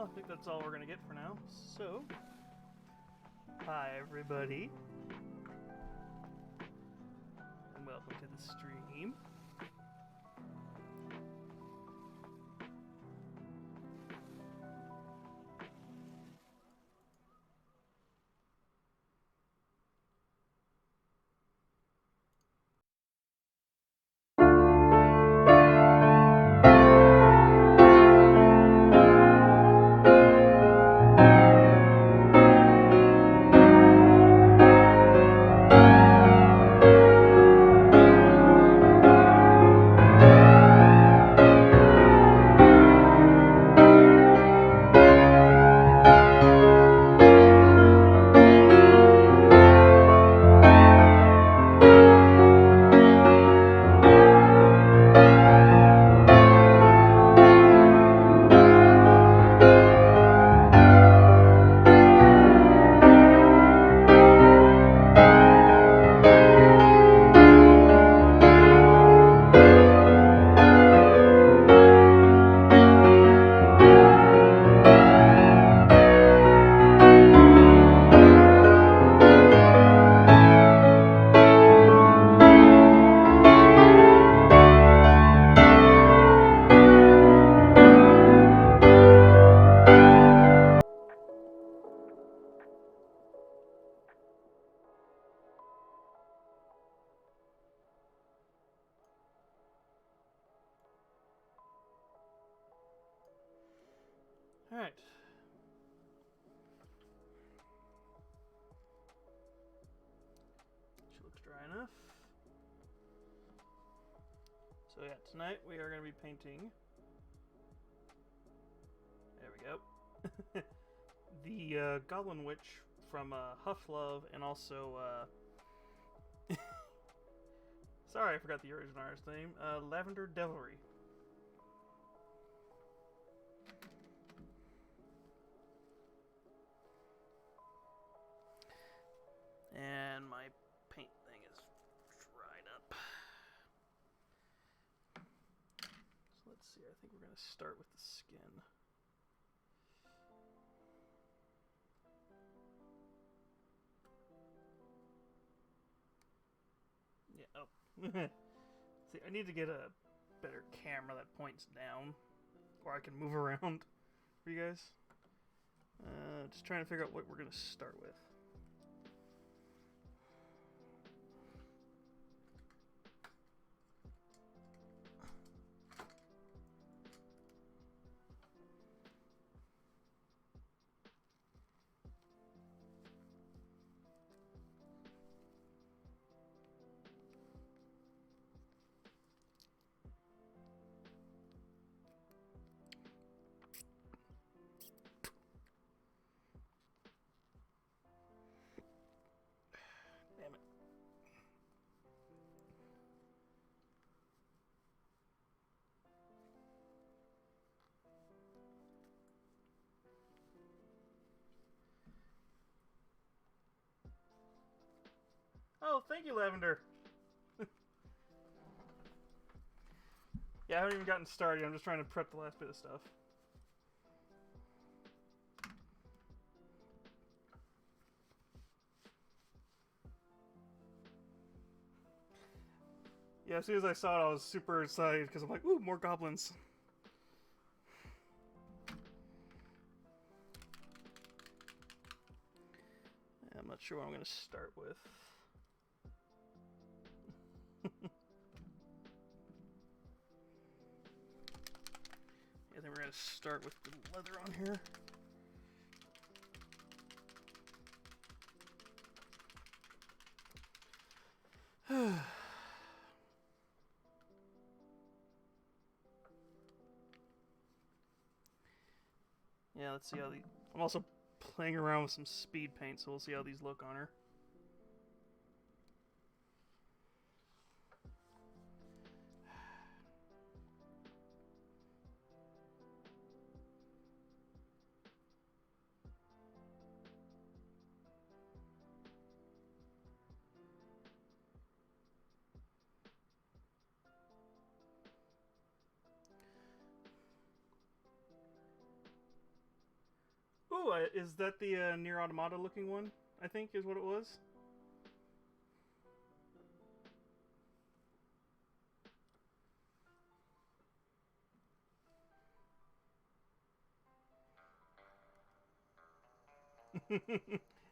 Well, I think that's all we're gonna get for now. So, hi everybody, and welcome to the stream. Alright. She looks dry enough. So yeah, tonight we are going to be painting... There we go. The Goblin Witch from Hufflove, and also... Sorry, I forgot the original artist's name. Lavender Devilry. And my paint thing is dried up. So let's see, I think we're going to start with the skin. Yeah, oh. See, I need to get a better camera that points down, or I can move around for you guys. Just trying to figure out what we're going to start with. Damn it. Oh, thank you, Lavender. Yeah, I haven't even gotten started. I'm just trying to prep the last bit of stuff. Yeah, as soon as I saw it, I was super excited because I'm like, ooh, more goblins. I'm not sure what I'm going to start with. I think we're going to start with the leather on here. Yeah, let's see how the... I'm also playing around with some speed paint, so we'll see how these look on her. Oh, is that the Nier Automata looking one? I think is what it was.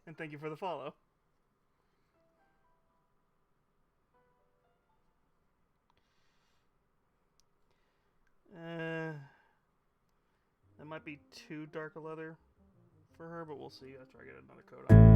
And thank you for the follow. That might be too dark a leather for her, but we'll see after I get another coat on.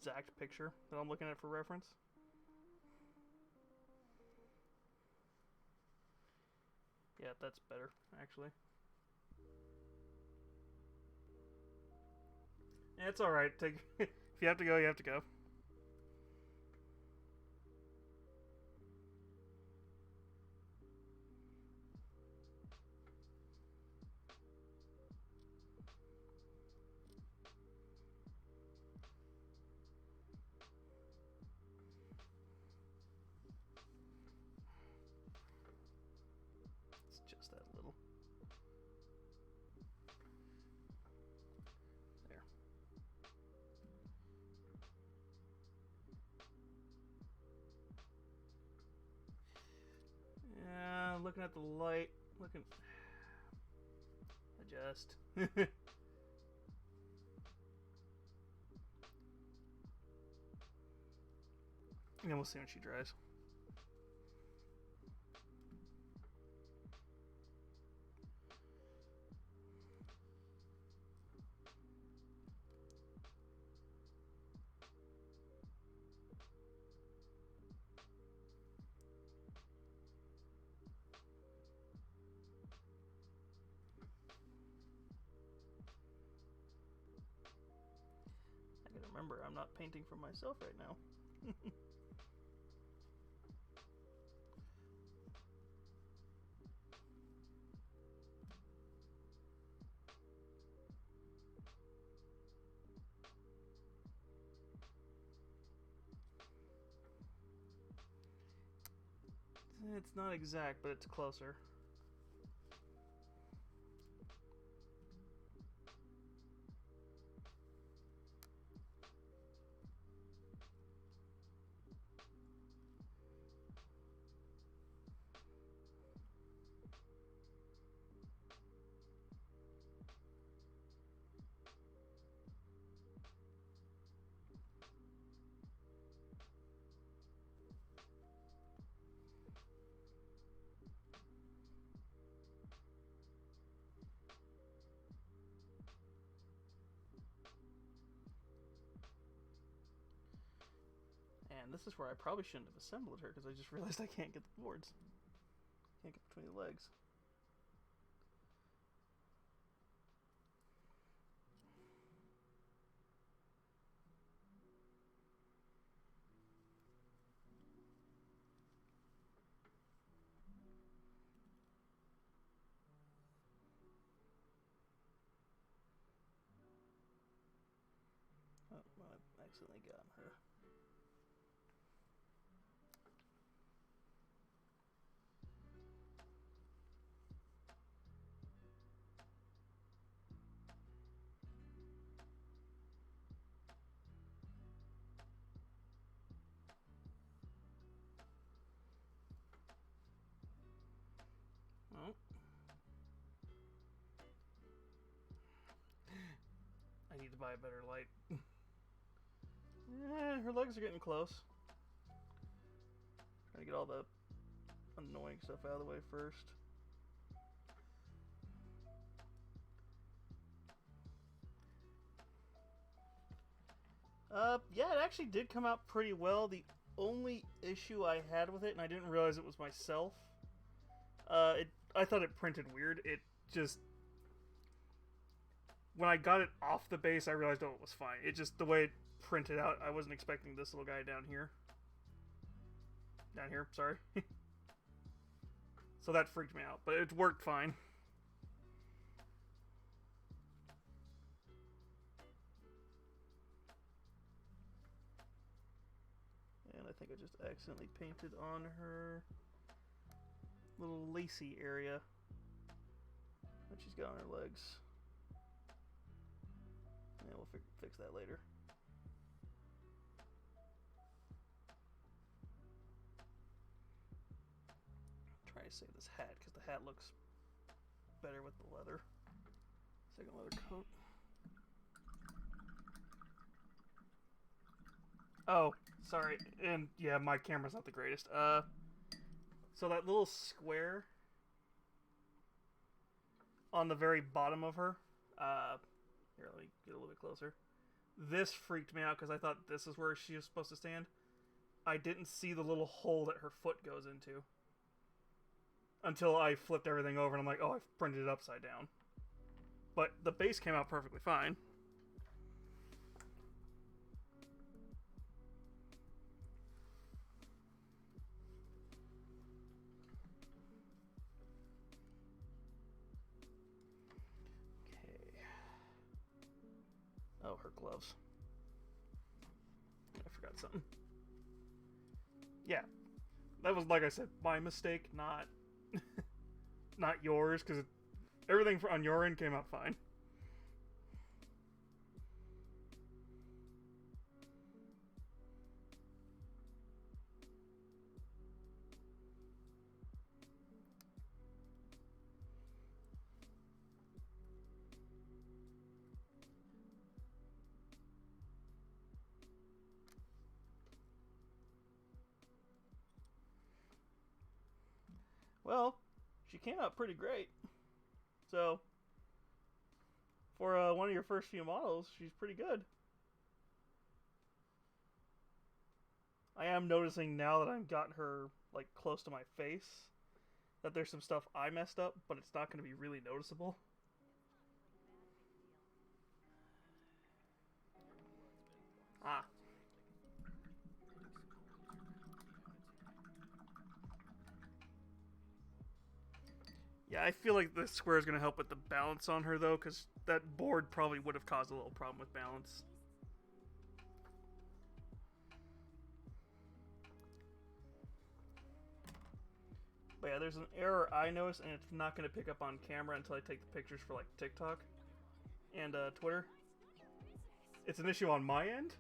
Exact picture that I'm looking at for reference. Yeah, that's better, actually. Yeah, it's alright. Take if you have to go, you have to go. It's just that little. There. Yeah, looking at the light. Looking. Adjust. And we'll see when she dries. I gotta remember, I'm not painting for myself right now. It's not exact, but it's closer. And this is where I probably shouldn't have assembled her, because I just realized I can't get the boards. Can't get between the legs. Oh, well, I accidentally got her. Oh. I need to buy a better light. Her legs are getting close. Trying to get all the annoying stuff out of the way first. Yeah, it actually did come out pretty well. The only issue I had with it, and I didn't realize it was myself, I thought it printed weird. It just... When I got it off the base, I realized, oh, it was fine. It just, the way it printed out, I wasn't expecting this little guy down here. Down here, sorry. So that freaked me out, but it worked fine. And I think I just accidentally painted on her little lacy area that she's got on her legs. Yeah, we'll fix that later. Try to save this hat because the hat looks better with the leather. Second leather coat. Oh, sorry. And yeah, my camera's not the greatest. So that little square on the very bottom of her, here, let me get a little bit closer. This freaked me out because I thought this is where she was supposed to stand. I didn't see the little hole that her foot goes into until I flipped everything over and I'm like, oh, I've printed it upside down. But the base came out perfectly fine. Oh, her gloves. I forgot something. Yeah. That was, like I said, my mistake, not not yours, because everything on your end came out fine. Well, she came out pretty great. So, for one of your first few models, she's pretty good. I am noticing now that I've got her like close to my face that there's some stuff I messed up, but it's not going to be really noticeable. Ah. Yeah, I feel like the square is going to help with the balance on her, though, because that board probably would have caused a little problem with balance. But yeah, there's an error I noticed, and it's not going to pick up on camera until I take the pictures for, like, TikTok and Twitter. It's an issue on my end.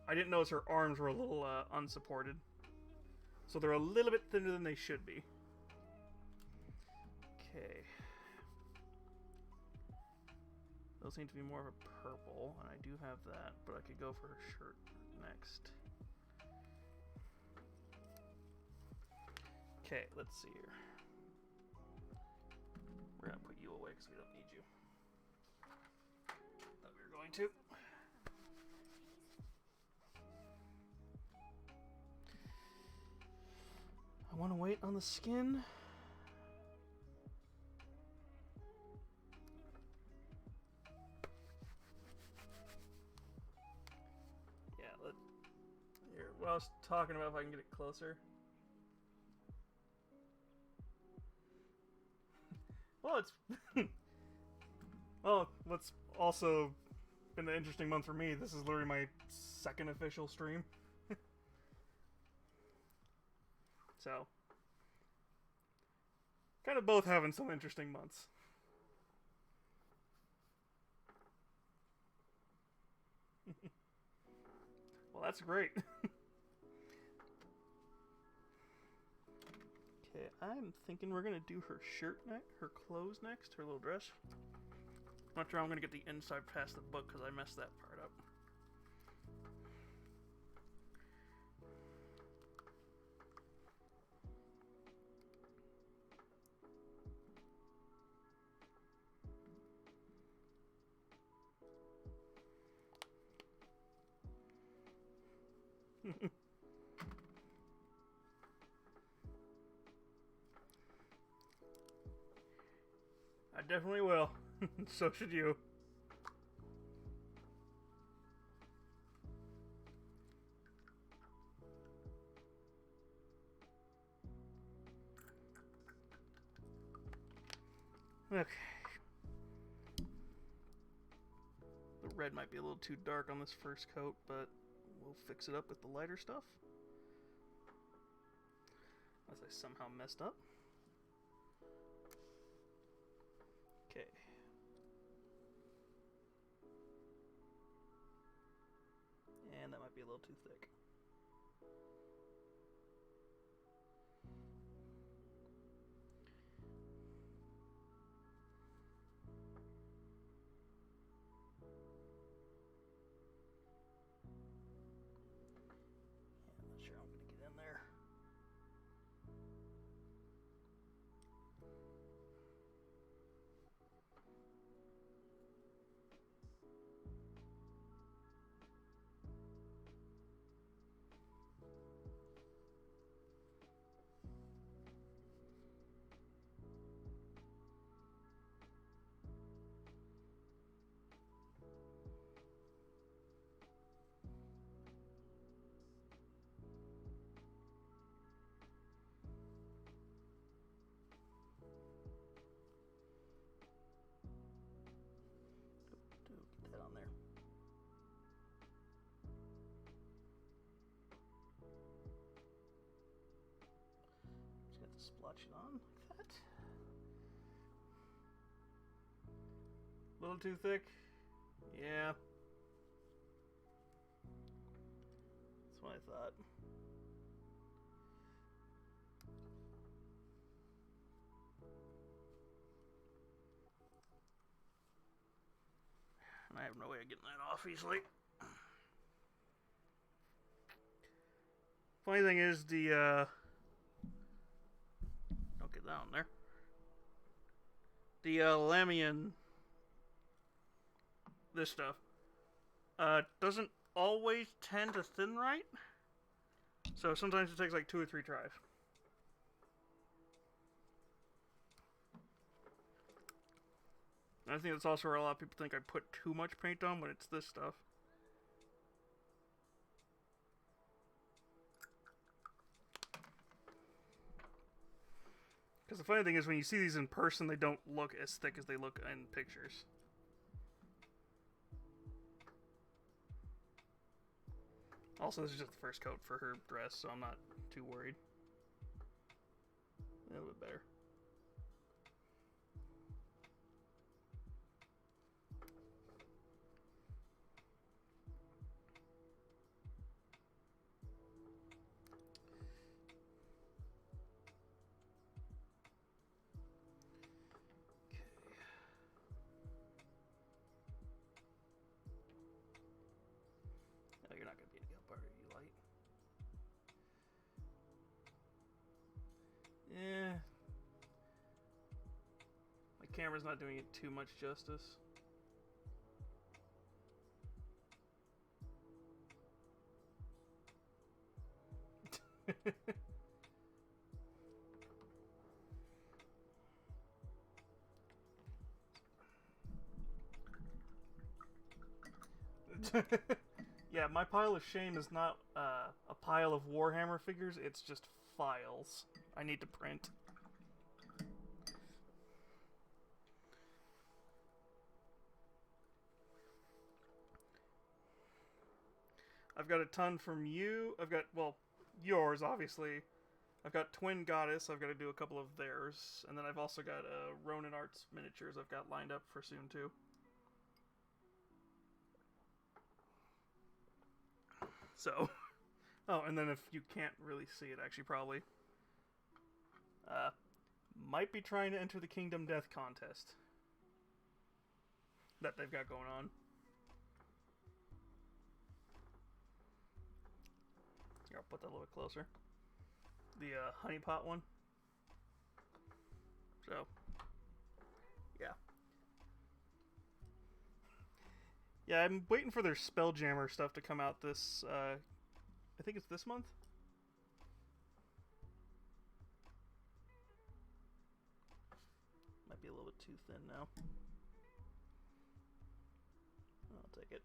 I didn't notice her arms were a little unsupported. So they're a little bit thinner than they should be. Okay. Those seem to be more of a purple, and I do have that, but I could go for her shirt next. Okay, let's see here. We're gonna put you away because we don't need you. Thought we were going to. want to wait on the skin? Yeah, here. Well, I was talking about if I can get it closer. Well, it's well, what's also been an interesting month for me. This is literally my second official stream. So, kind of both having some interesting months. Well, that's great. Okay, I'm thinking we're gonna do her shirt next, her clothes next, her little dress. I'm not sure I'm gonna get the inside past the book because I messed that part up. I definitely will. So should you. Okay. The red might be a little too dark on this first coat, but we'll fix it up with the lighter stuff. As I somehow messed up. Okay. And that might be a little too thick. Yeah, I'm not sure I'm gonna get in there. Get that on there. Just got to splotch it on like that. A little too thick? Yeah. That's what I thought. And I have no way of getting that off easily. Funny thing is, don't get that on there. The Lamian, this stuff, doesn't always tend to thin right. So sometimes it takes like 2 or 3 tries. And I think that's also where a lot of people think I put too much paint on when it's this stuff. Because the funny thing is, when you see these in person, they don't look as thick as they look in pictures. Also, this is just the first coat for her dress, so I'm not too worried. A little bit better. You're not going to be able to get up, are you, light? Yeah. My camera's not doing it too much justice. Yeah, my pile of shame is not a pile of Warhammer figures, it's just files I need to print. I've got a ton from you. I've got, well, yours, obviously. I've got Twin Goddess. I've got to do a couple of theirs. And then I've also got Ronin Arts miniatures I've got lined up for soon, too. So, oh, and then if you can't really see it, actually, probably, might be trying to enter the Kingdom Death contest that they've got going on. Here, I'll put that a little bit closer. The honeypot one. So, yeah. Yeah, I'm waiting for their Spelljammer stuff to come out this, I think it's this month? Might be a little bit too thin now. I'll take it.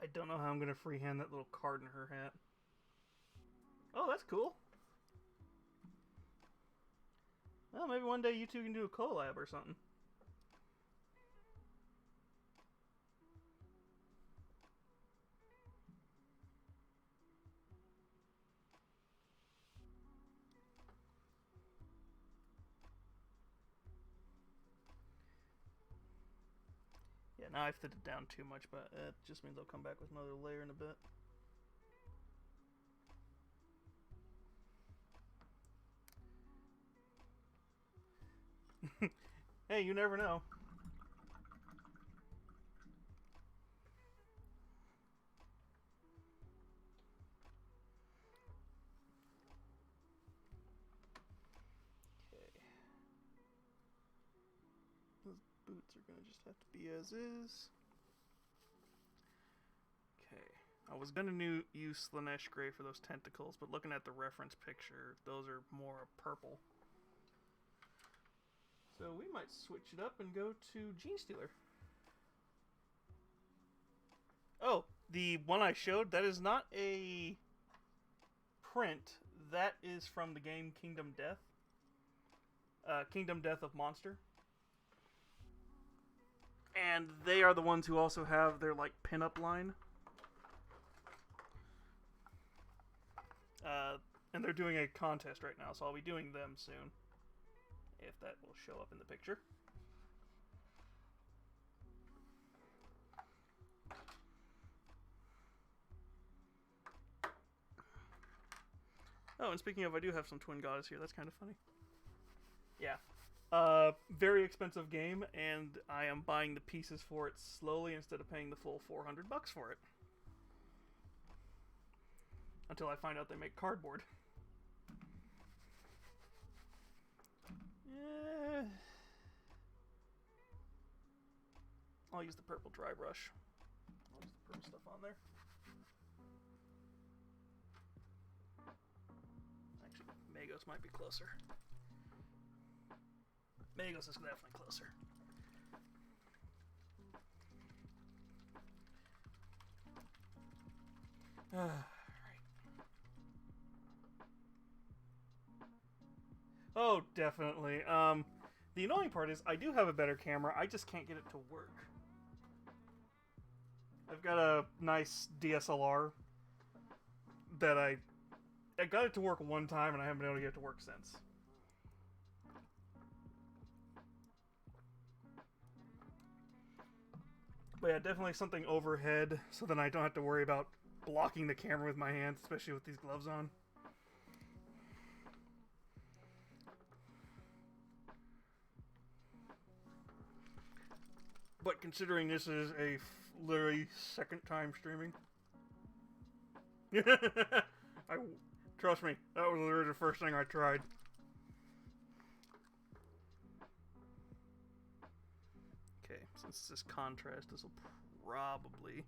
I don't know how I'm going to freehand that little card in her hat. Oh, that's cool. Well, maybe one day you two can do a collab or something. Yeah, now I've thinned it down too much, but it just means I'll come back with another layer in a bit. Hey, you never know. Okay. Those boots are gonna just have to be as is. Okay. I was gonna use Slaanesh Grey for those tentacles, but looking at the reference picture, those are more purple. So we might switch it up and go to Genestealer. Oh, the one I showed, that is not a print. That is from the game Kingdom Death. Kingdom Death of Monster. And they are the ones who also have their, like, pinup line. And they're doing a contest right now, so I'll be doing them soon. If that will show up in the picture. Oh, and speaking of, I do have some Twin Goddess here. That's kind of funny. Yeah. Very expensive game, and I am buying the pieces for it slowly instead of paying the full $400 for it. Until I find out they make cardboard. Yeah. I'll use the purple dry brush. I'll use the purple stuff on there. Actually, Magos might be closer. Magos is definitely closer. Alright. Oh, definitely. The annoying part is I do have a better camera, I just can't get it to work. I've got a nice DSLR that I got it to work one time and I haven't been able to get it to work since. But yeah, definitely something overhead so then I don't have to worry about blocking the camera with my hands, especially with these gloves on. But considering this is a literally second time streaming, trust me, that was literally the first thing I tried. Okay, since this contrast, this will probably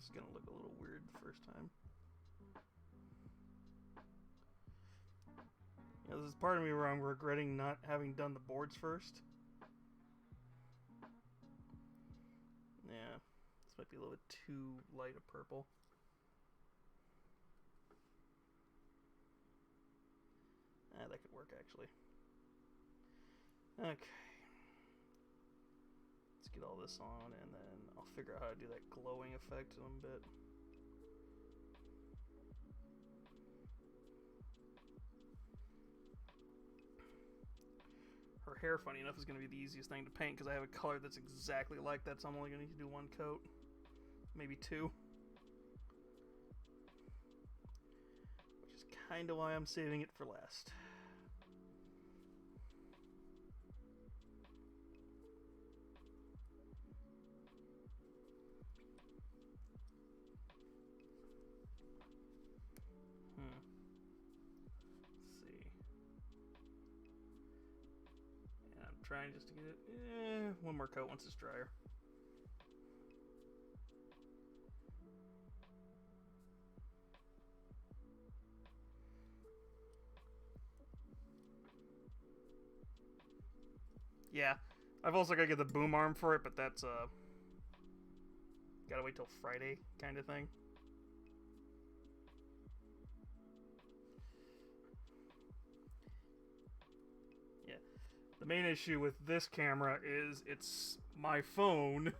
this is gonna look a little weird the first time. Yeah, this is part of me where I'm regretting not having done the boards first. Yeah, this might be a little bit too light a purple. That could work actually. Okay. Let's get all this on and then I'll figure out how to do that glowing effect in a bit. Her hair, funny enough, is going to be the easiest thing to paint because I have a color that's exactly like that, so I'm only going to need to do one coat. Maybe two. Which is kind of why I'm saving it for last. Trying just to get it one more coat once it's drier. Yeah, I've also got to get the boom arm for it, but that's gotta wait till Friday kind of thing. The main issue with this camera is it's my phone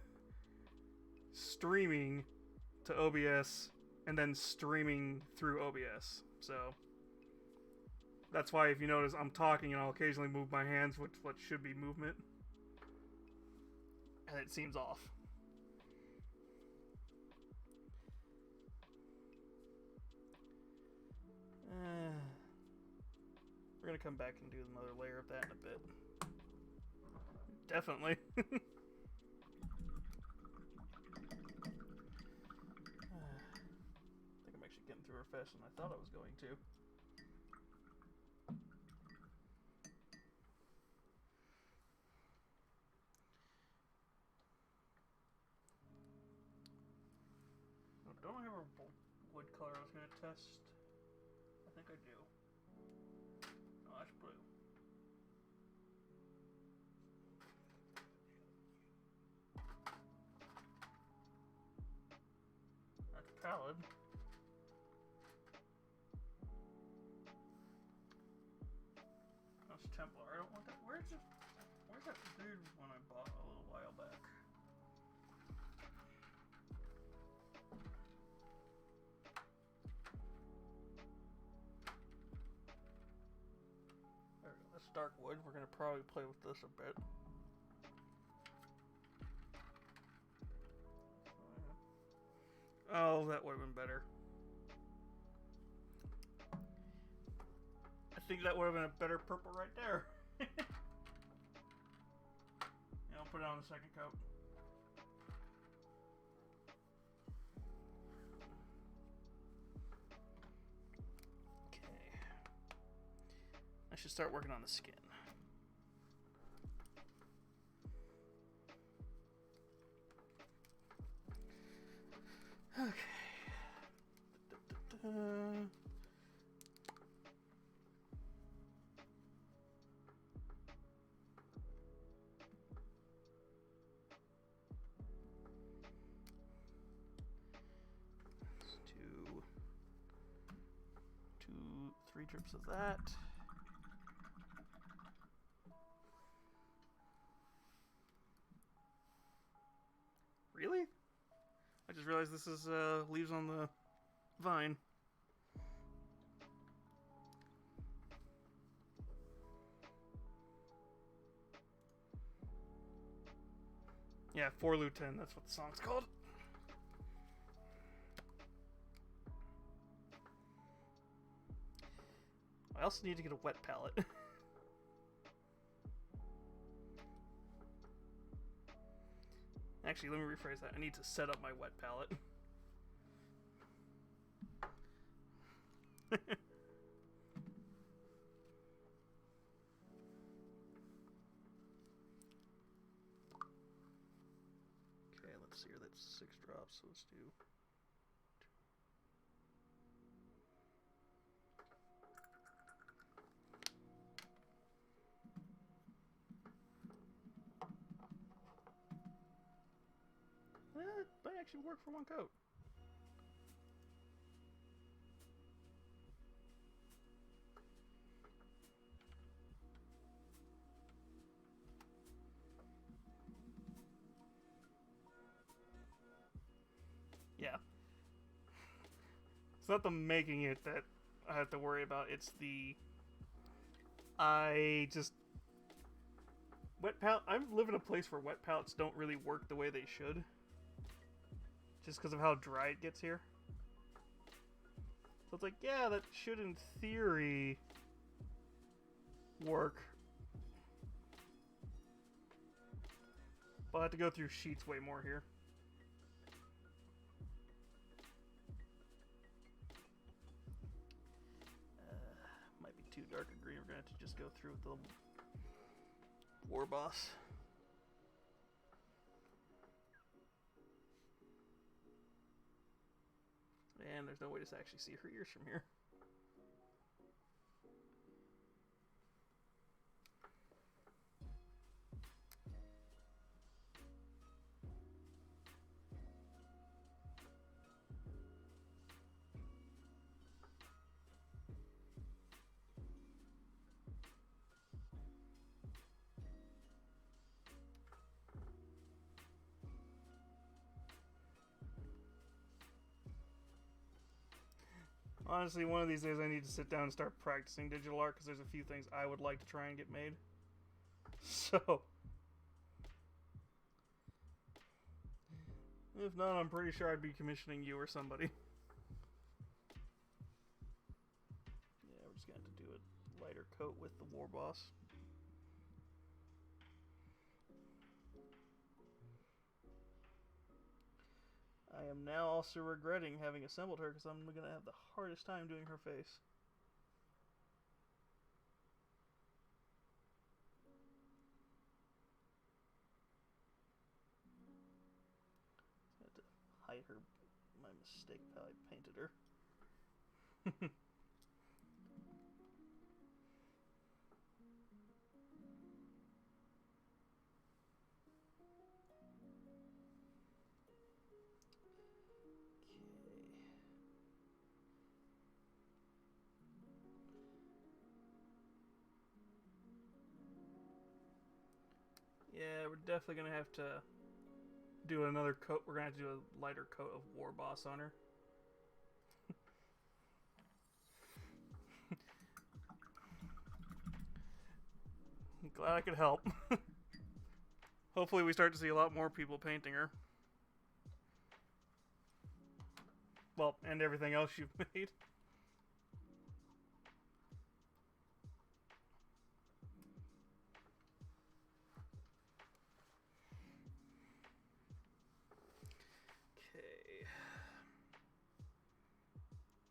streaming to OBS and then streaming through OBS. So that's why if you notice I'm talking and I'll occasionally move my hands, which what should be movement. And it seems off. We're going to come back and do another layer of that in a bit. Definitely. I think I'm actually getting through her faster than I thought I was going to. Oh, don't I have a wood color I was going to test? I think I do. Oh, that's blue. Pallid. That's Templar. I don't want that. Where's that dude when I bought a little while back? There we go. That's dark wood. We're gonna probably play with this a bit. Oh, that would have been better. I think that would have been a better purple right there. Yeah, I'll put it on the second coat. Okay. I should start working on the skin. Okay. Let's do 3 drips of that. Really? I just realized this is leaves on the vine. Yeah, For Lieutenant, that's what the song's called. I also need to get a wet palette. Actually, let me rephrase that. I need to set up my wet palette. Okay, let's see here. That's 6 drops, so let's do actually work for one coat. Yeah. It's not the making it that I have to worry about. It's the... I just... Wet pallet... I live in a place where wet pallets don't really work the way they should. Just because of how dry it gets here. So it's like, yeah, that should in theory work. But I have to go through sheets way more here. Might be too dark a green. We're going to have to just go through with the War Boss. And there's no way to actually see her ears from here. Honestly, one of these days I need to sit down and start practicing digital art because there's a few things I would like to try and get made. So, if not, I'm pretty sure I'd be commissioning you or somebody. Yeah, we're just going to have to do a lighter coat with the War Boss. I am now also regretting having assembled her because I'm going to have the hardest time doing her face. I had to hide her, my mistake, how I painted her. Yeah, we're definitely going to have to do another coat. We're going to have to do a lighter coat of War Boss on her. I'm glad I could help. Hopefully we start to see a lot more people painting her. Well, and everything else you've made.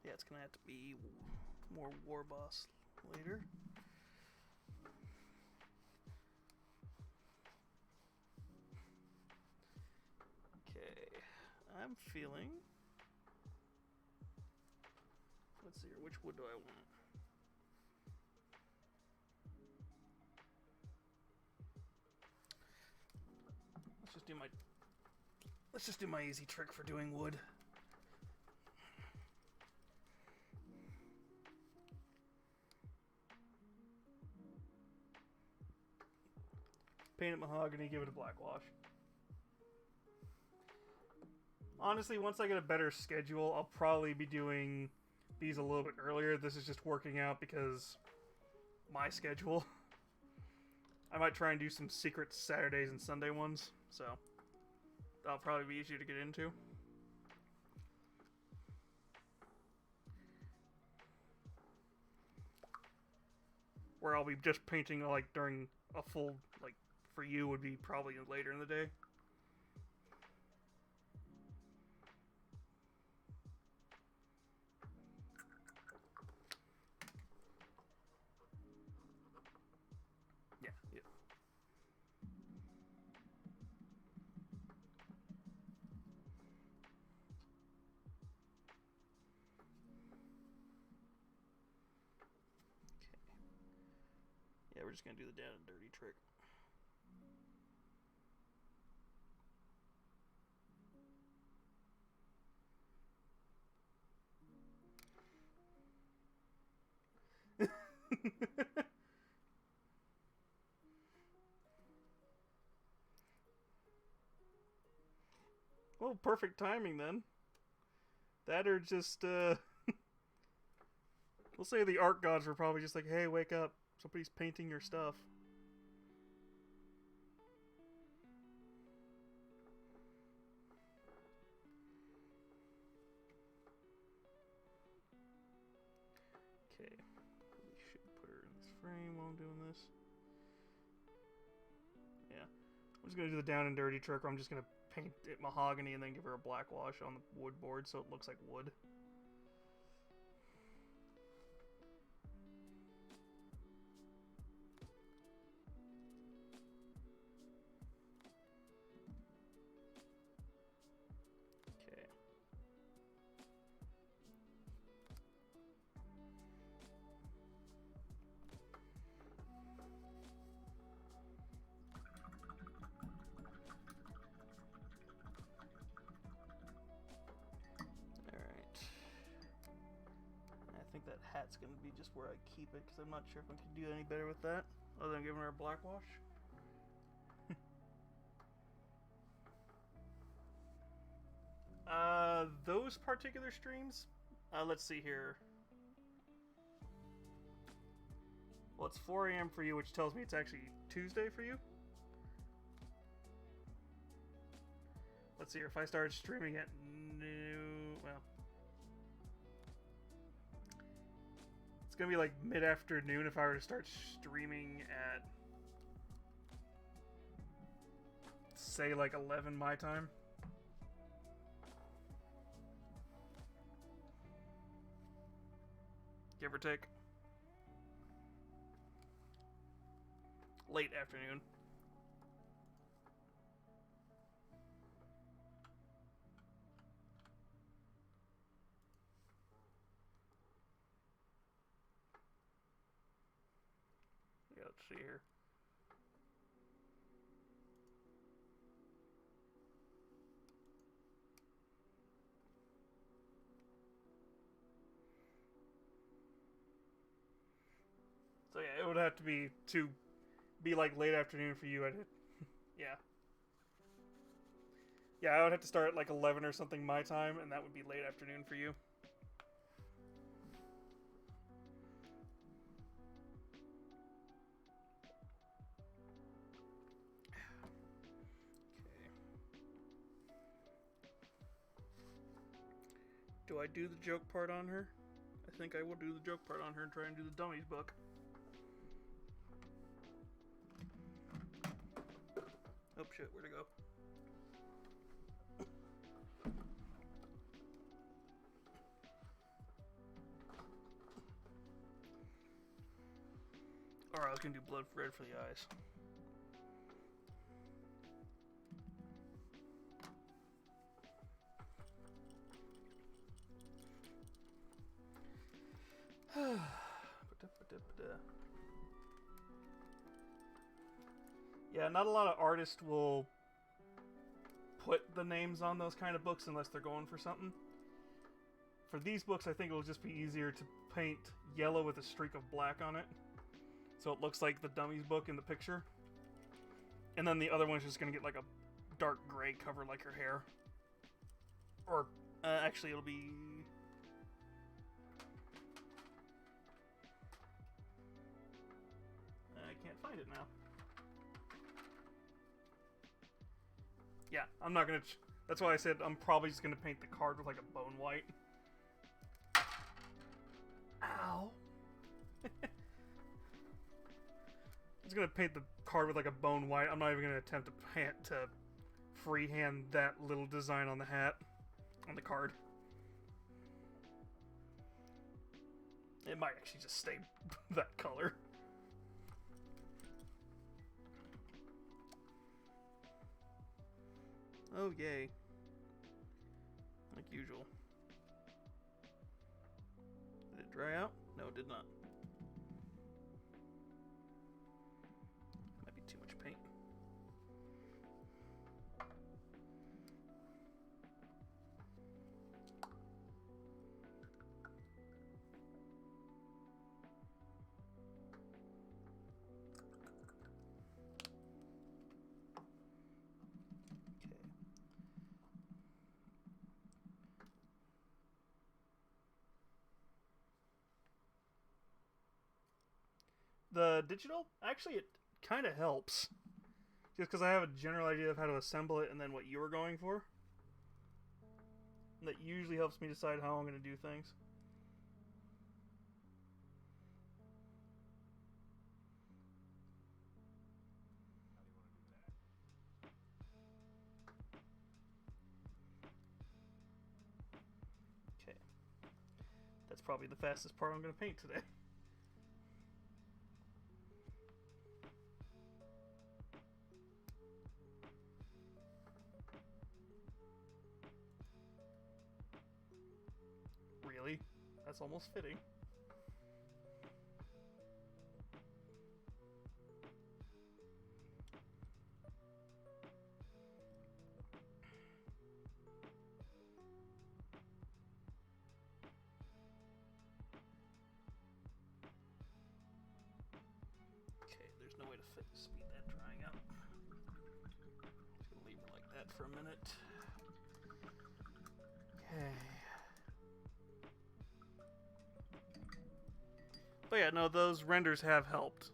Yeah, it's gonna have to be more War Boss later. Okay, I'm feeling... Let's see here, which wood do I want? Let's just do my easy trick for doing wood. Paint it mahogany, give it a black wash. Honestly, once I get a better schedule, I'll probably be doing these a little bit earlier. This is just working out because my schedule. I might try and do some secret Saturdays and Sunday ones, so that'll probably be easier to get into. Where I'll be just painting like during a full, like for you would be probably later in the day. Yeah, yeah. Yeah, we're just gonna do the down and dirty trick. Well, perfect timing then. That or just, we'll say the art gods were probably just like, hey, wake up. Somebody's painting your stuff. Okay. We should put her in this frame while I'm doing this. Yeah. I'm just going to do the down and dirty trick where I'm just going to paint it mahogany and then give her a black wash on the wood board so it looks like wood. Okay. I think that hat's going to be just where I keep it because I'm not sure if I can do any better with that other than giving her a black wash. Those particular streams, let's see here. Well, it's 4 a.m. for you, which tells me it's actually Tuesday for you. Let's see here. If I started streaming at noon, well, it's gonna be like mid-afternoon if I were to start streaming at, say, like 11 my time. Give or take. Late afternoon. Yeah, let's see here. So yeah, it would have to be like late afternoon for you. Yeah. Yeah, I would have to start at like 11 or something my time, and that would be late afternoon for you. Do I do the joke part on her? I think I will do the joke part on her and try and do the dummies book. Oh shit, where'd it go? Alright, I was gonna do blood red for the eyes. Yeah, not a lot of artists will put the names on those kind of books unless they're going for something. For these books, I think it'll just be easier to paint yellow with a streak of black on it, so it looks like the dummies book in the picture. And then the other one's just gonna get like a dark gray cover like her hair. Or, actually it'll be... I can't find it now. Yeah, I'm not gonna... That's why I said I'm probably just gonna paint the card with like a bone white. Ow! I'm just gonna paint the card with like a bone white. I'm not even gonna attempt to freehand that little design on the hat, on the card. It might actually just stay that color. Oh, yay. Like usual. Did it dry out? No, it did not. Might be too much paint. The digital, actually, it kind of helps. Just because I have a general idea of how to assemble it and then what you were going for. That usually helps me decide how I'm going to do things. Okay. That's probably the fastest part I'm going to paint today. Really? That's almost fitting. Okay, there's no way to speed that drying up. Just gonna leave it like that for a minute. Okay. But yeah, no, those renders have helped.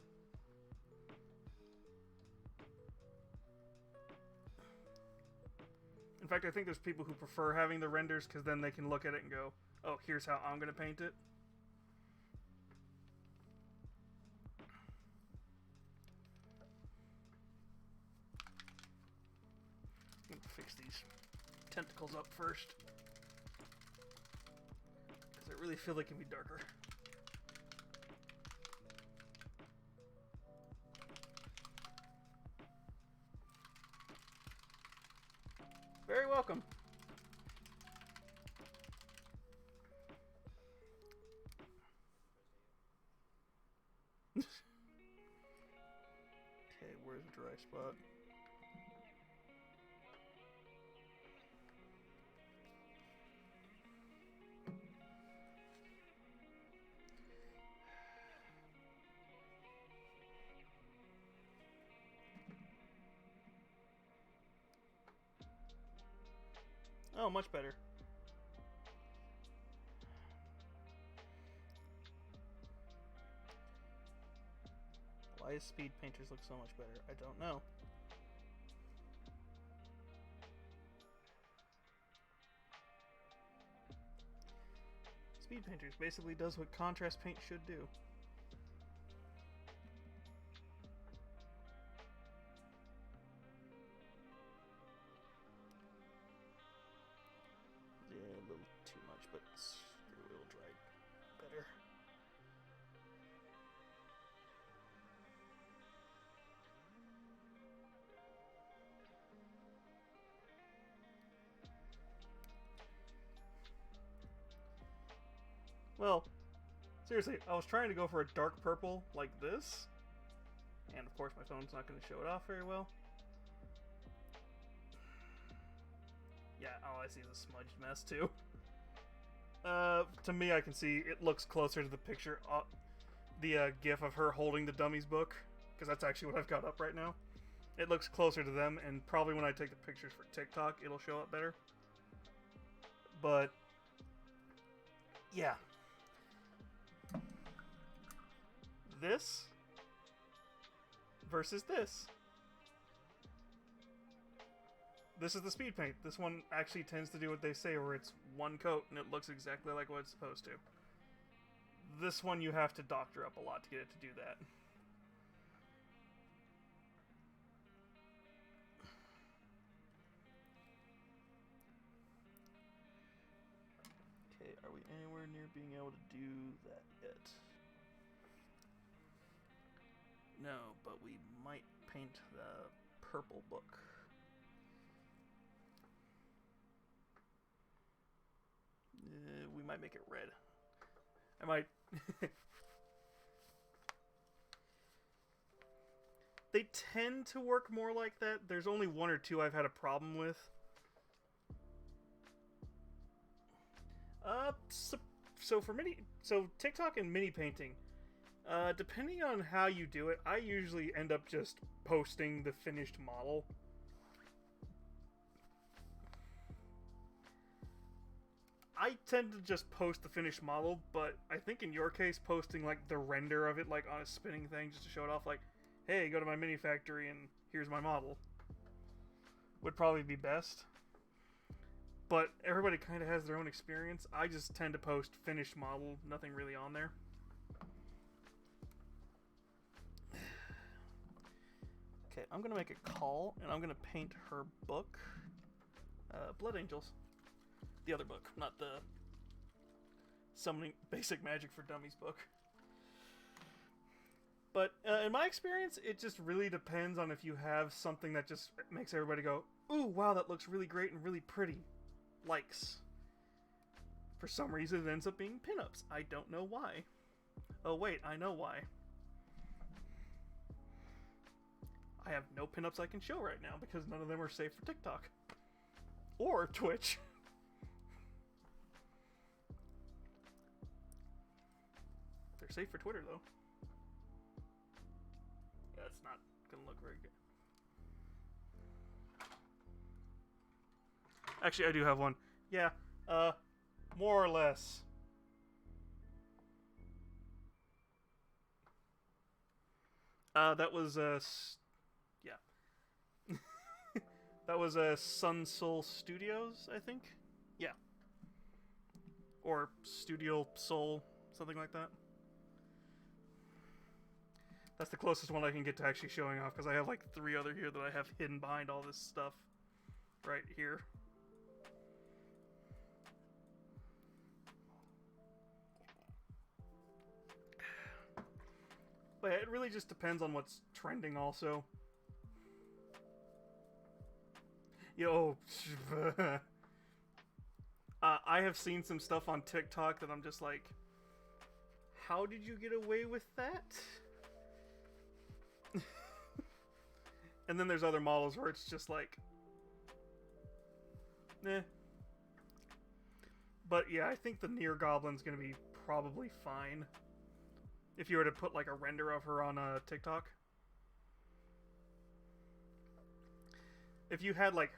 In fact, I think there's people who prefer having the renders because then they can look at it and go, oh, here's how I'm going to paint it. I'm going to fix these tentacles up first. Because I really feel they can be darker. Very welcome. Okay, where's the dry spot? Oh, much better. Why does Speed Painters look so much better? I don't know. Speed Painters basically does what Contrast Paint should do. Yeah, a little too much, but it will dry better. Well, seriously, I was trying to go for a dark purple like this, and of course my phone's not going to show it off very well. Yeah, all I see is a smudged mess too. To me, I can see it looks closer to the picture, the gif of her holding the dummies book, because that's actually what I've got up right now. It looks closer to them, and probably when I take the pictures for TikTok, it'll show up better. But, yeah. This versus this. This is the speed paint. This one actually tends to do what they say, where it's one coat and it looks exactly like what it's supposed to. This one you have to doctor up a lot to get it to do that. Okay, are we anywhere near being able to do that yet? No, but we might paint the purple book. We might make it red. I might... They tend to work more like that. There's only one or two I've had a problem with. So TikTok and mini painting, depending on how you do it, I usually end up just posting the finished model. I tend to just post the finished model, but I think in your case, posting like the render of it like on a spinning thing just to show it off, like, hey, go to my mini factory and here's my model, would probably be best. But everybody kind of has their own experience. I just tend to post finished model, nothing really on there. Okay, I'm gonna make a call, and I'm gonna paint her book, Blood Angels. The other book, not the Summoning Basic Magic for Dummies book. But in my experience, it just really depends on if you have something that just makes everybody go, ooh, wow, that looks really great and really pretty. Likes. For some reason, it ends up being pinups. I don't know why. Oh, wait, I know why. I have no pinups I can show right now because none of them are safe for TikTok. Or Twitch. They're safe for Twitter, though. Yeah, it's not gonna look very good. Actually, I do have one. Yeah, more or less. That was, yeah. That was, Sun Soul Studios, I think? Yeah. Or Studio Soul, something like that. That's the closest one I can get to actually showing off, because I have like 3 other here that I have hidden behind all this stuff. Right here. But it really just depends on what's trending also. Yo, I have seen some stuff on TikTok that I'm just like, how did you get away with that? And then there's other models where it's just like, eh. But yeah, I think the Nier Goblin's gonna be probably fine. If you were to put like a render of her on TikTok. If you had like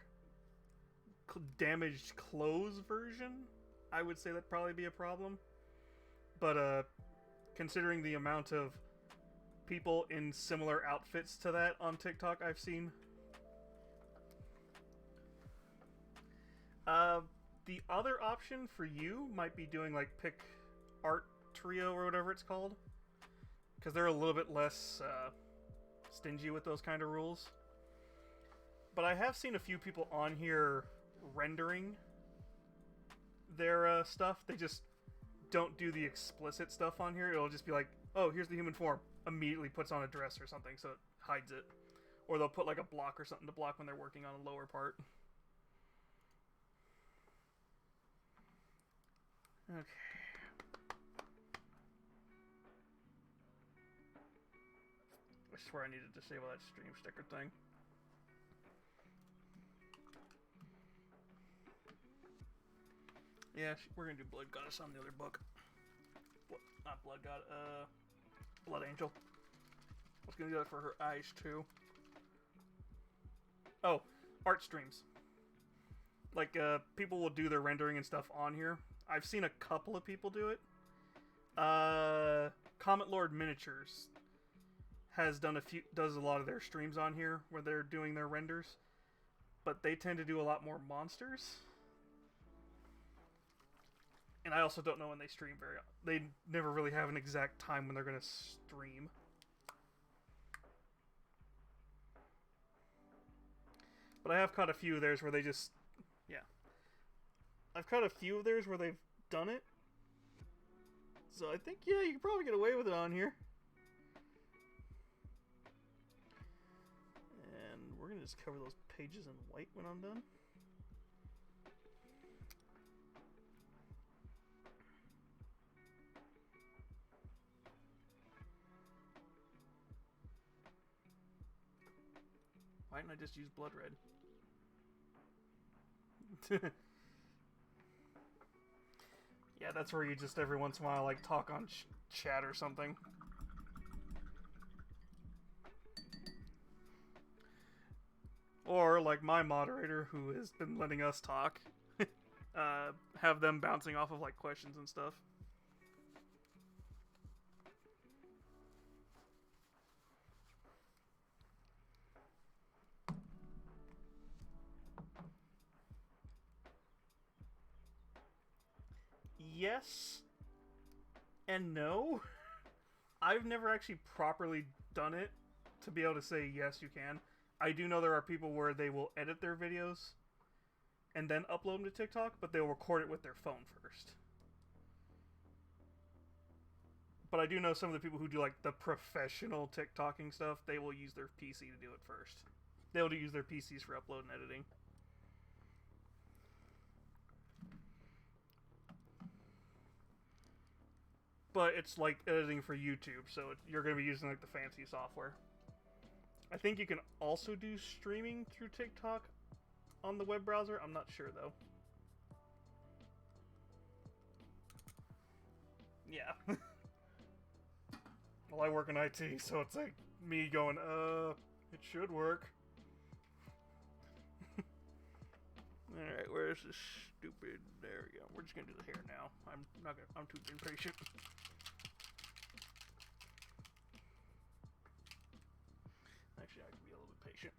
damaged clothes version, I would say that'd probably be a problem. But considering the amount of people in similar outfits to that on TikTok I've seen. The other option for you might be doing like Pick Art Trio or whatever it's called. Because they're a little bit less stingy with those kind of rules. But I have seen a few people on here rendering their stuff. They just don't do the explicit stuff on here. It'll just be like, oh, here's the human form. Immediately puts on a dress or something so it hides it. Or they'll put like a block or something to block when they're working on a lower part. Okay. I swear I need to disable that stream sticker thing. Yeah, we're gonna do Blood Goddess on the other book. Not Blood God, Blood Angel. I was gonna do that for her eyes too. Oh, art streams. Like, people will do their rendering and stuff on here. I've seen a couple of people do it. Comet Lord Miniatures does a lot of their streams on here where they're doing their renders, but they tend to do a lot more monsters. And I also don't know when they stream they never really have an exact time when they're gonna stream. But I have caught a few of theirs where they just, yeah. I've caught a few of theirs where they've done it. So I think, yeah, you can probably get away with it on here. And we're going to just cover those pages in white when I'm done. Why didn't I just use blood red? Yeah, that's where you just every once in a while like talk on chat or something. Or like my moderator who has been letting us talk. have them bouncing off of like questions and stuff. Yes and no. I've never actually properly done it to be able to say yes, you can. I do know there are people where they will edit their videos and then upload them to TikTok, but they'll record it with their phone first. But I do know some of the people who do like the professional TikToking stuff, they will use their PC to do it first. They'll use their PCs for upload and editing. But it's like editing for YouTube, so you're going to be using like the fancy software. I think you can also do streaming through TikTok on the web browser. I'm not sure though. Yeah. Well, I work in IT, so it's like me going, it should work. Alright, where's this stupid... There we go. We're just gonna do the hair now. I'm too impatient. Actually, I can be a little bit patient.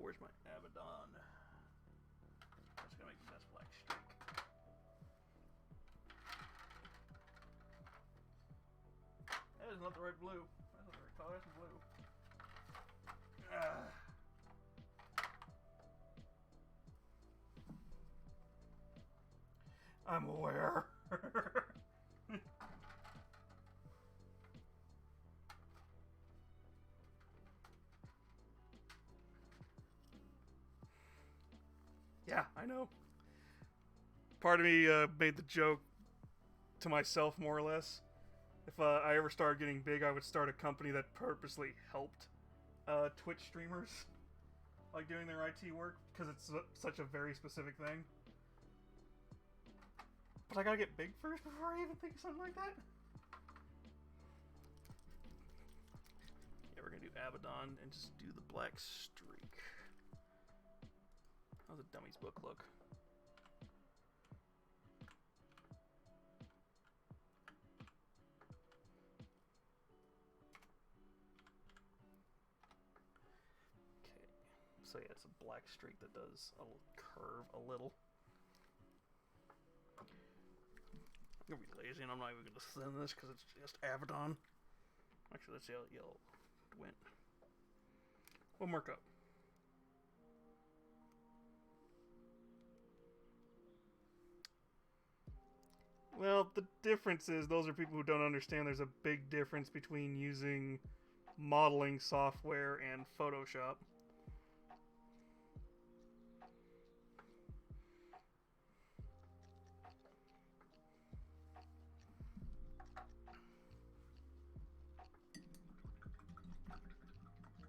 Where's my Abaddon? That's gonna make the best black streak. That is not the right blue. That's not the right color. That's blue. I'm aware. Yeah, I know. Part of me made the joke to myself, more or less. If I ever started getting big, I would start a company that purposely helped Twitch streamers, like doing their IT work, because it's such a very specific thing. But I gotta get big first before I even think of something like that. Yeah, we're gonna do Abaddon and just do the black streak. How's a dummy's book look? So yeah, it's a black streak that does a curve a little. I'm gonna be lazy and I'm not even gonna thin this because it's just Abaddon. Actually, let's see how yellow went. One more cup. Well, the difference is those are people who don't understand there's a big difference between using modeling software and Photoshop.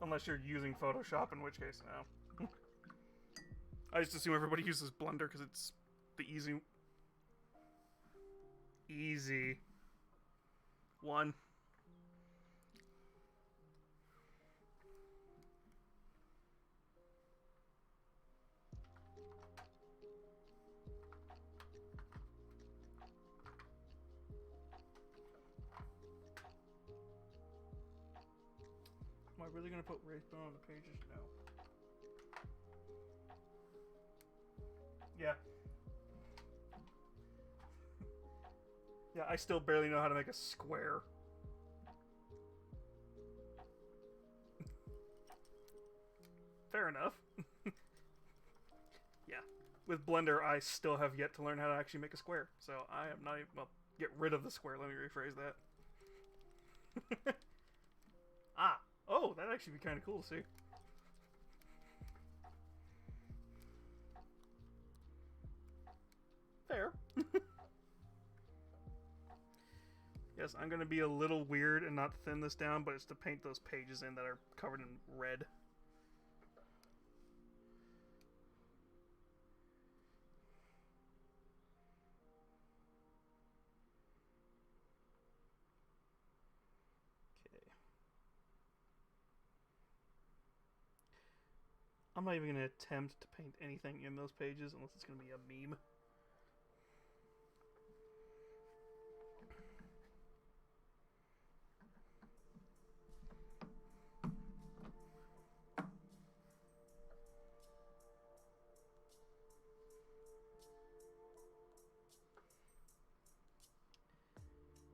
Unless you're using Photoshop, in which case, no. I just assume everybody uses Blender because it's the easy one. Am I really gonna put Wraithbone on the pages? No. Yeah. Yeah, I still barely know how to make a square. Fair enough. Yeah. With Blender, I still have yet to learn how to actually make a square. So I am not even... Well, get rid of the square. Let me rephrase that. Ah! Oh, that'd actually be kind of cool to see. Fair. Yes, I'm going to be a little weird and not thin this down, but it's to paint those pages in that are covered in red. Okay. I'm not even going to attempt to paint anything in those pages unless it's going to be a meme.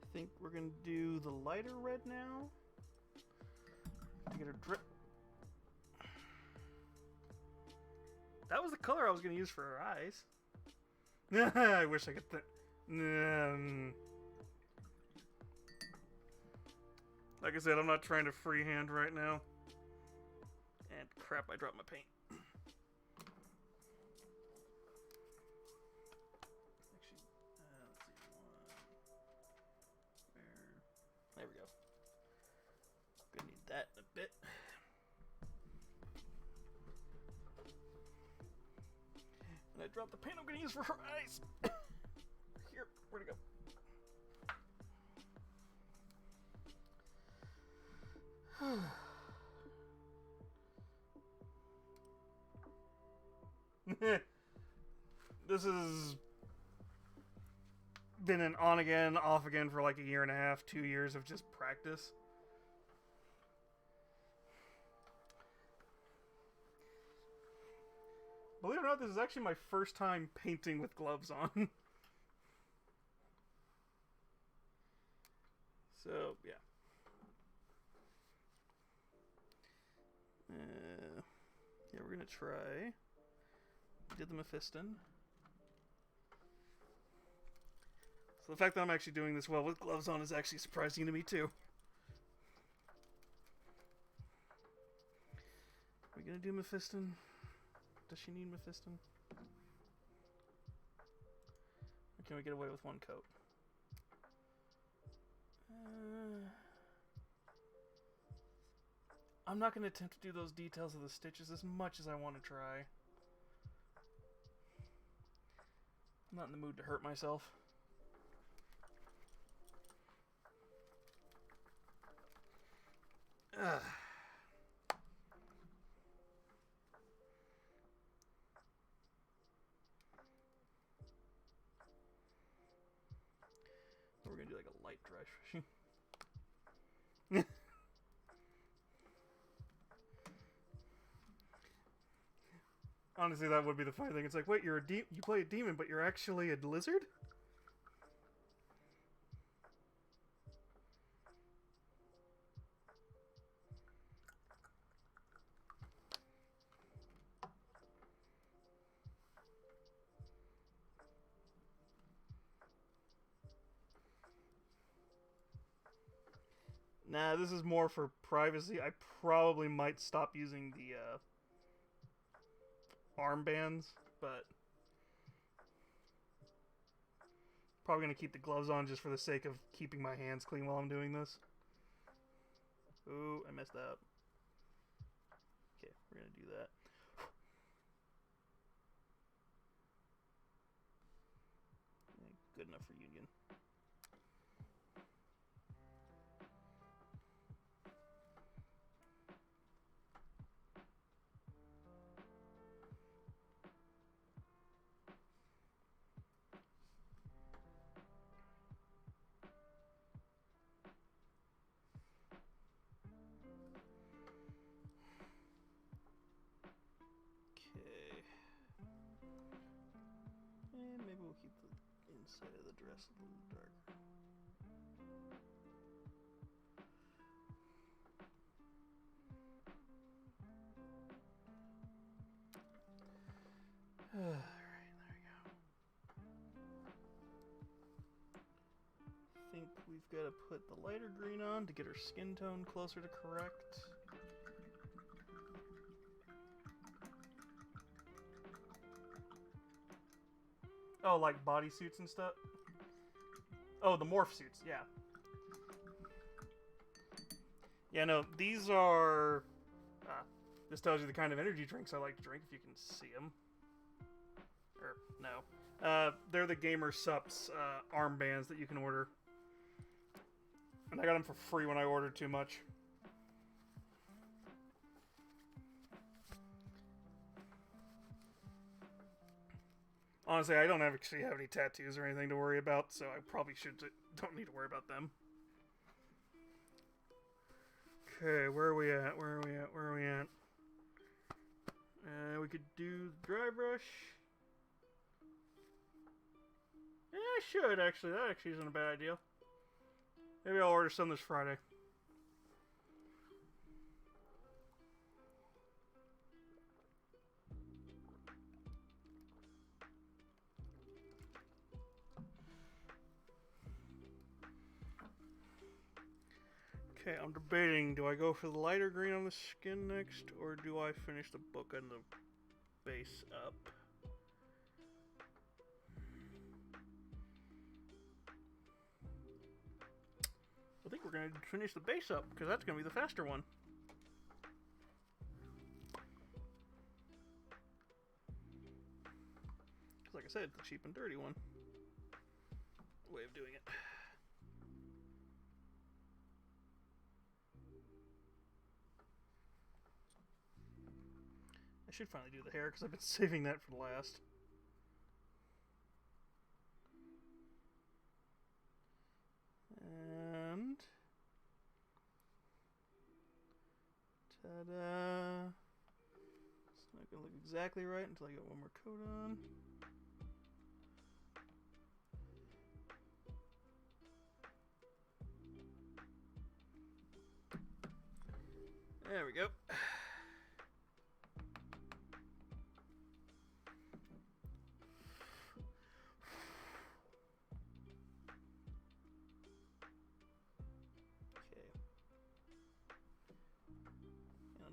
I think we're going to do the lighter red now to get her drip. That was the color I was going to use for her eyes. I wish I could. Like I said, I'm not trying to freehand right now. And crap, I dropped my paint. Actually, let's see. There we go. Gonna need that in a bit. And I dropped the paint I'm gonna use for her eyes. Here, where'd it go? This has been an on again, off again for like a year and a half, 2 years of just practice. Believe it or not, this is actually my first time painting with gloves on. So, yeah. Yeah, we're gonna try. Did the Mephiston. So the fact that I'm actually doing this well with gloves on is actually surprising to me too. Are we gonna do Mephiston? Does she need Mephiston? Or can we get away with one coat? I'm not going to attempt to do those details of the stitches as much as I want to try. I'm not in the mood to hurt myself. Ugh. We're going to do like a light dry brushing. Honestly, that would be the funny thing. It's like, wait, you play a demon, but you're actually a lizard? Nah, this is more for privacy. I probably might stop using the armbands, but probably going to keep the gloves on just for the sake of keeping my hands clean while I'm doing this. Ooh, I messed up. Okay, we're going to do that. Good enough for Union. And maybe we'll keep the inside of the dress a little darker. Alright, there we go. I think we've got to put the lighter green on to get her skin tone closer to correct. Oh, like bodysuits and stuff? Oh, the morph suits, yeah. Yeah, no, these are... this tells you the kind of energy drinks I like to drink, if you can see them. Or, no. They're the Gamer Supps armbands that you can order. And I got them for free when I ordered too much. Honestly, I don't actually have any tattoos or anything to worry about, so I probably don't need to worry about them. Okay, where are we at? We could do dry brush. Yeah, I should actually. That actually isn't a bad idea. Maybe I'll order some this Friday. Okay, I'm debating, do I go for the lighter green on the skin next, or do I finish the book and the base up? I think we're going to finish the base up, because that's going to be the faster one. Because like I said, it's the cheap and dirty one. Way of doing it. I should finally do the hair, because I've been saving that for the last. And... ta-da! It's not going to look exactly right until I get one more coat on. There we go.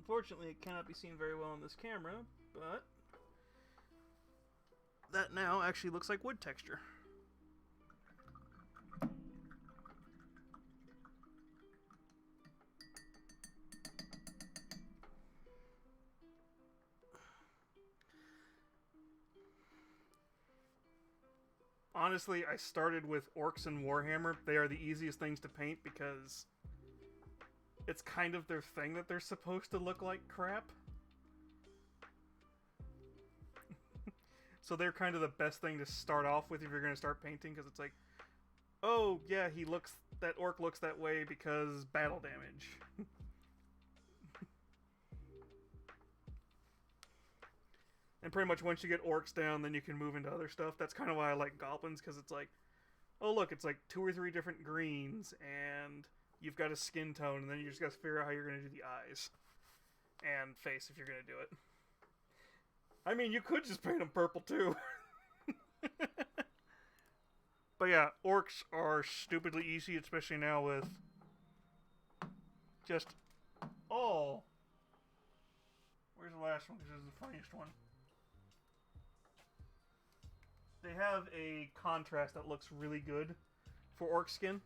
Unfortunately, it cannot be seen very well on this camera, but that now actually looks like wood texture. Honestly, I started with Orcs and Warhammer. They are the easiest things to paint because it's kind of their thing that they're supposed to look like crap. So they're kind of the best thing to start off with if you're going to start painting, because it's like, oh yeah, that orc looks that way because battle damage. And pretty much once you get orcs down, then you can move into other stuff. That's kind of why I like goblins, because it's like, oh look, it's like 2 or 3 different greens, and you've got a skin tone, and then you just got to figure out how you're going to do the eyes and face if you're going to do it. I mean, you could just paint them purple too. But yeah, orcs are stupidly easy, especially now with just... oh! Where's the last one? Because this is the funniest one. They have a contrast that looks really good for orc skin.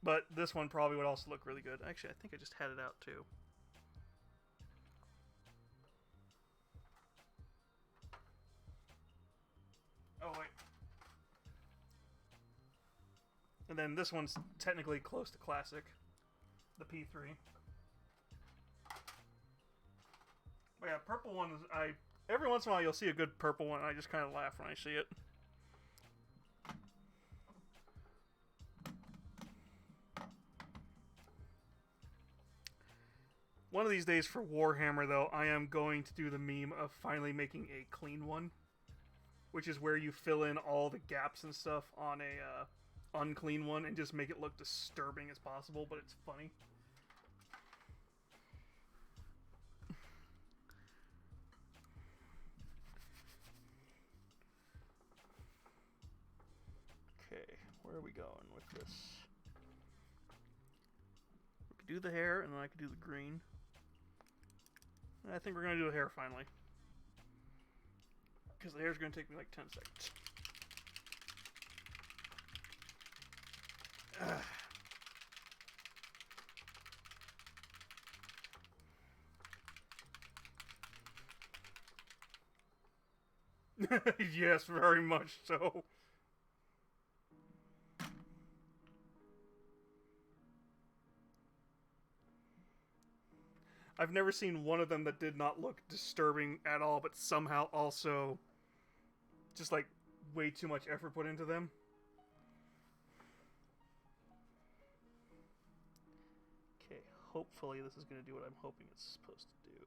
But this one probably would also look really good. Actually, I think I just had it out too. Oh, wait. And then this one's technically close to classic. The P3. But yeah, purple ones, every once in a while you'll see a good purple one, and I just kind of laugh when I see it. One of these days for Warhammer, though, I am going to do the meme of finally making a clean one. Which is where you fill in all the gaps and stuff on a unclean one and just make it look disturbing as possible, but it's funny. Okay, where are we going with this? We could do the hair, and then I could do the green. I think we're going to do the hair finally. Because the hair's going to take me like 10 seconds. Yes, very much so. I've never seen one of them that did not look disturbing at all, but somehow also just like way too much effort put into them. Okay, hopefully this is going to do what I'm hoping it's supposed to do.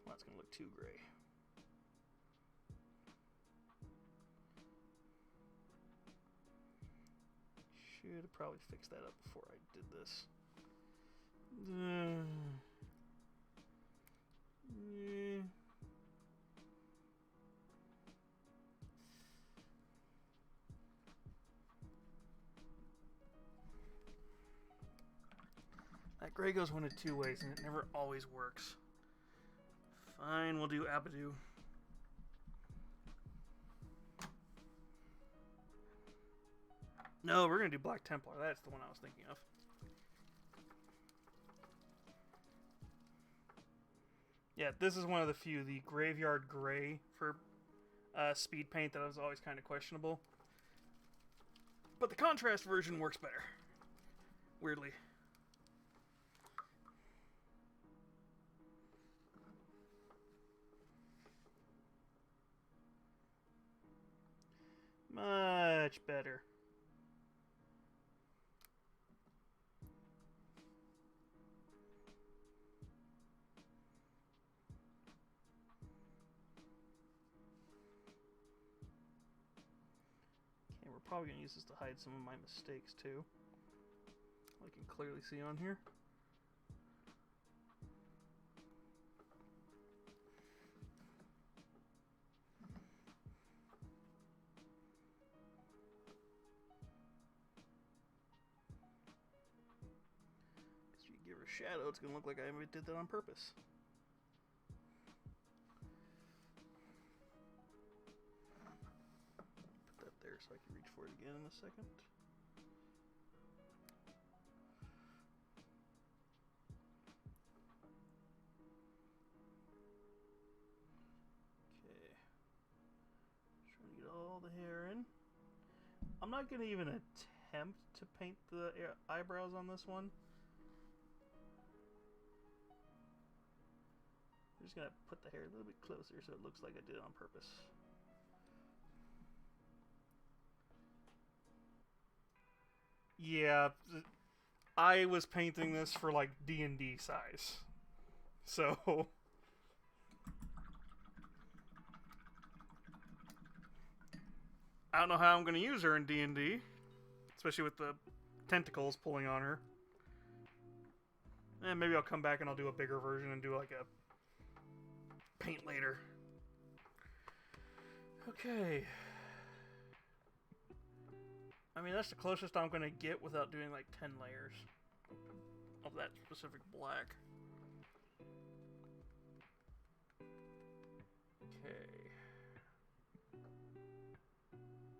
Well, that's going to look too gray. Should have probably fixed that up before I did this. That gray goes one of two ways, and it never always works. Fine, we'll do Abadu. No, we're going to do Black Templar. That's the one I was thinking of. Yeah, this is one of the few, the Graveyard Gray for speed paint that was always kind of questionable. But the contrast version works better. Weirdly. Much better. Okay, we're probably going to use this to hide some of my mistakes too. I can clearly see on here. Give her shadow, it's going to look like I did that on purpose. Put that there so I can reach for it again in a second. Okay. Trying to get all the hair in. I'm not going to even attempt to paint the eyebrows on this one. I'm just going to put the hair a little bit closer so it looks like I did it on purpose. Yeah, I was painting this for like D&D size. So I don't know how I'm going to use her in D&D, especially with the tentacles pulling on her. And maybe I'll come back and I'll do a bigger version and do like a paint later. Okay. I mean, that's the closest I'm going to get without doing like 10 layers of that specific black. Okay.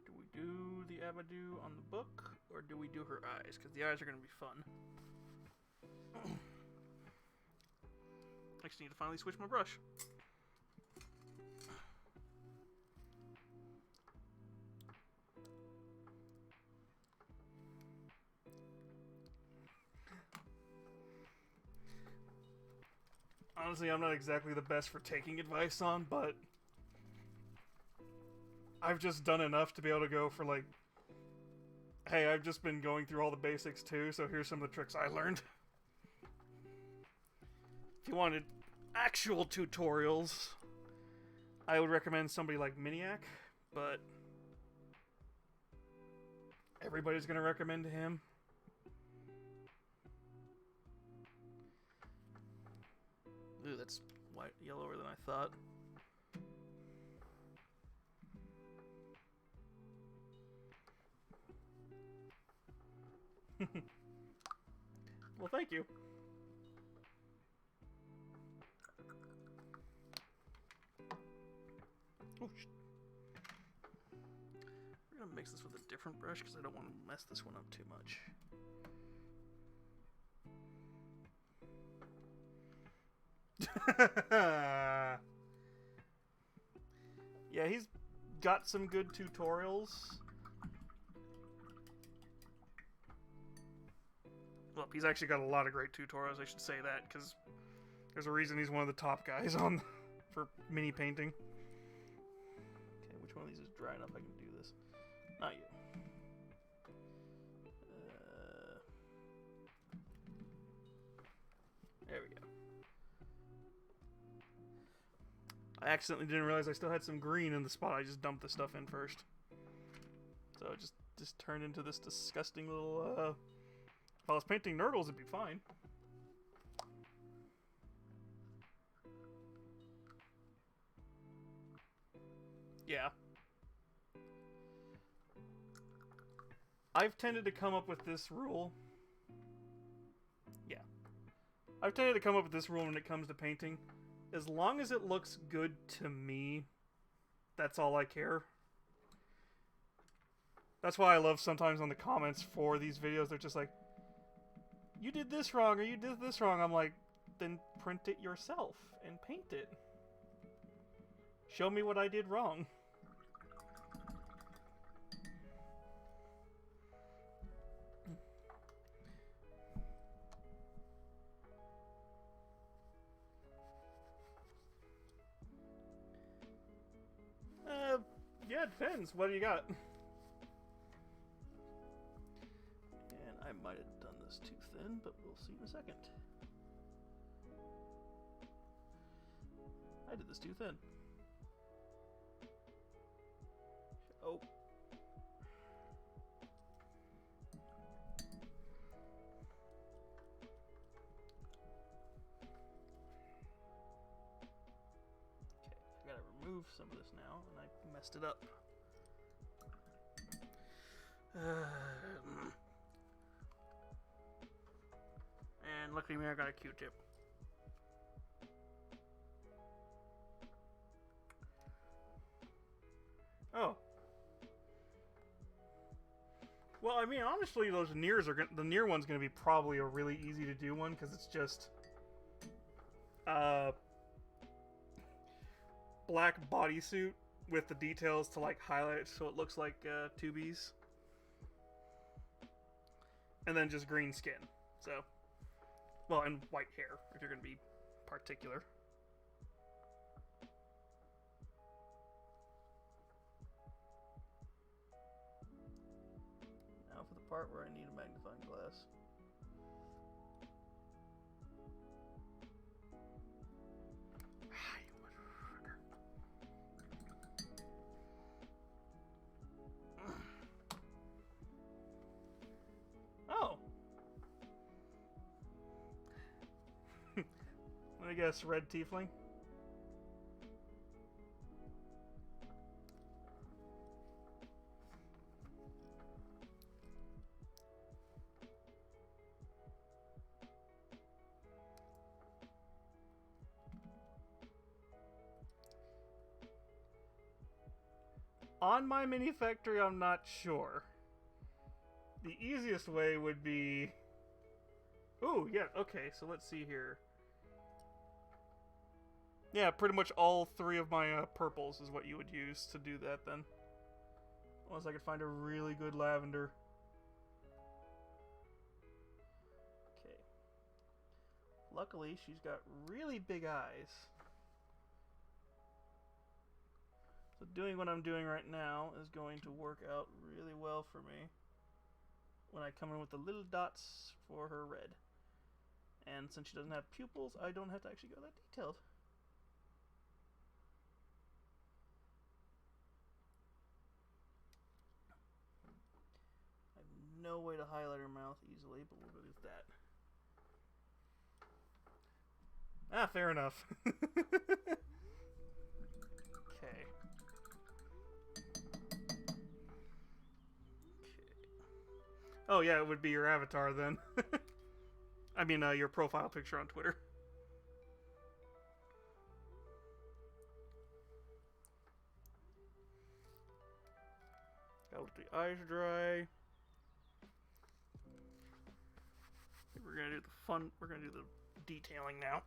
Do we do the Abadu on the book, or do we do her eyes? Because the eyes are going to be fun. I just need to finally switch my brush. Honestly, I'm not exactly the best for taking advice on, but I've just done enough to be able to go for like, hey, I've just been going through all the basics too, so here's some of the tricks I learned. If you wanted actual tutorials, I would recommend somebody like Miniac, but everybody's going to recommend him. Ooh, that's yellower than I thought. Well, thank you. Oh, we're gonna mix this with a different brush because I don't want to mess this one up too much. Yeah, he's got some good tutorials. Well, he's actually got a lot of great tutorials, I should say that, because there's a reason he's one of the top guys on for mini painting. Okay, which one of these is dry enough I can do this? Not you. There we go. I accidentally didn't realize I still had some green in the spot I just dumped the stuff in first. So it just turned into this disgusting little, if I was painting Nurdles, it'd be fine. Yeah. I've tended to come up with this rule. Yeah. I've tended to come up with this rule when it comes to painting. As long as it looks good to me, that's all I care. That's why I love sometimes on the comments for these videos, they're just like, you did this wrong, or you did this wrong. I'm like, then print it yourself and paint it. Show me what I did wrong. Yeah, it depends. What do you got? And I might have done this too thin, but we'll see in a second. I did this too thin. Oh. I gotta remove some of this now, and I messed it up. And luckily me, I got a Q-tip. Oh. Well, I mean, honestly, those Niers are the Nier one's gonna be probably a really easy to do one because it's just black bodysuit with the details to like highlight it so it looks like 2Bs, and then just green skin. So, well, and white hair if you're gonna be particular. Now for the part where I need a magnifying glass. Oh. Let me guess, red tiefling? On my mini factory, I'm not sure. The easiest way would be... Ooh, yeah, okay, so let's see here. Yeah, pretty much all three of my purples is what you would use to do that then. Unless I could find a really good lavender. Okay. Luckily, she's got really big eyes. So doing what I'm doing right now is going to work out really well for me when I come in with the little dots for her red. And since she doesn't have pupils, I don't have to actually go that detailed. I have no way to highlight her mouth easily, but we'll go with that. Ah, fair enough. Okay. Oh yeah, it would be your avatar then. I mean, your profile picture on Twitter. Gotta let the eyes dry. We're gonna do the fun. We're gonna do the detailing now.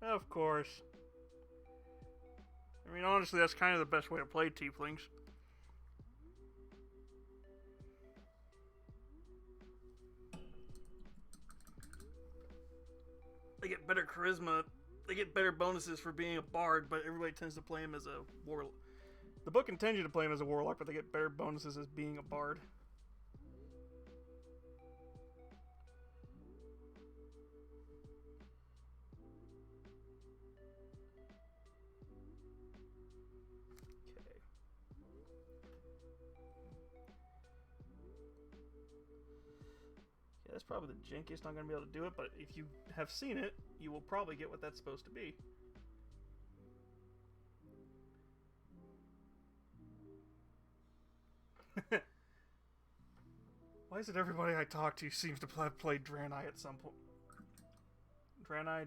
Of course. I mean, honestly, that's kind of the best way to play tieflings. They get better charisma. They get better bonuses for being a bard, but everybody tends to play him as a warlock. The book intends you to play him as a warlock, but they get better bonuses as being a bard. Yeah, that's probably the jankiest I'm going to be able to do it, but if you have seen it, you will probably get what that's supposed to be. Why is it everybody I talk to seems to have played Draenei at some point? Draenei? I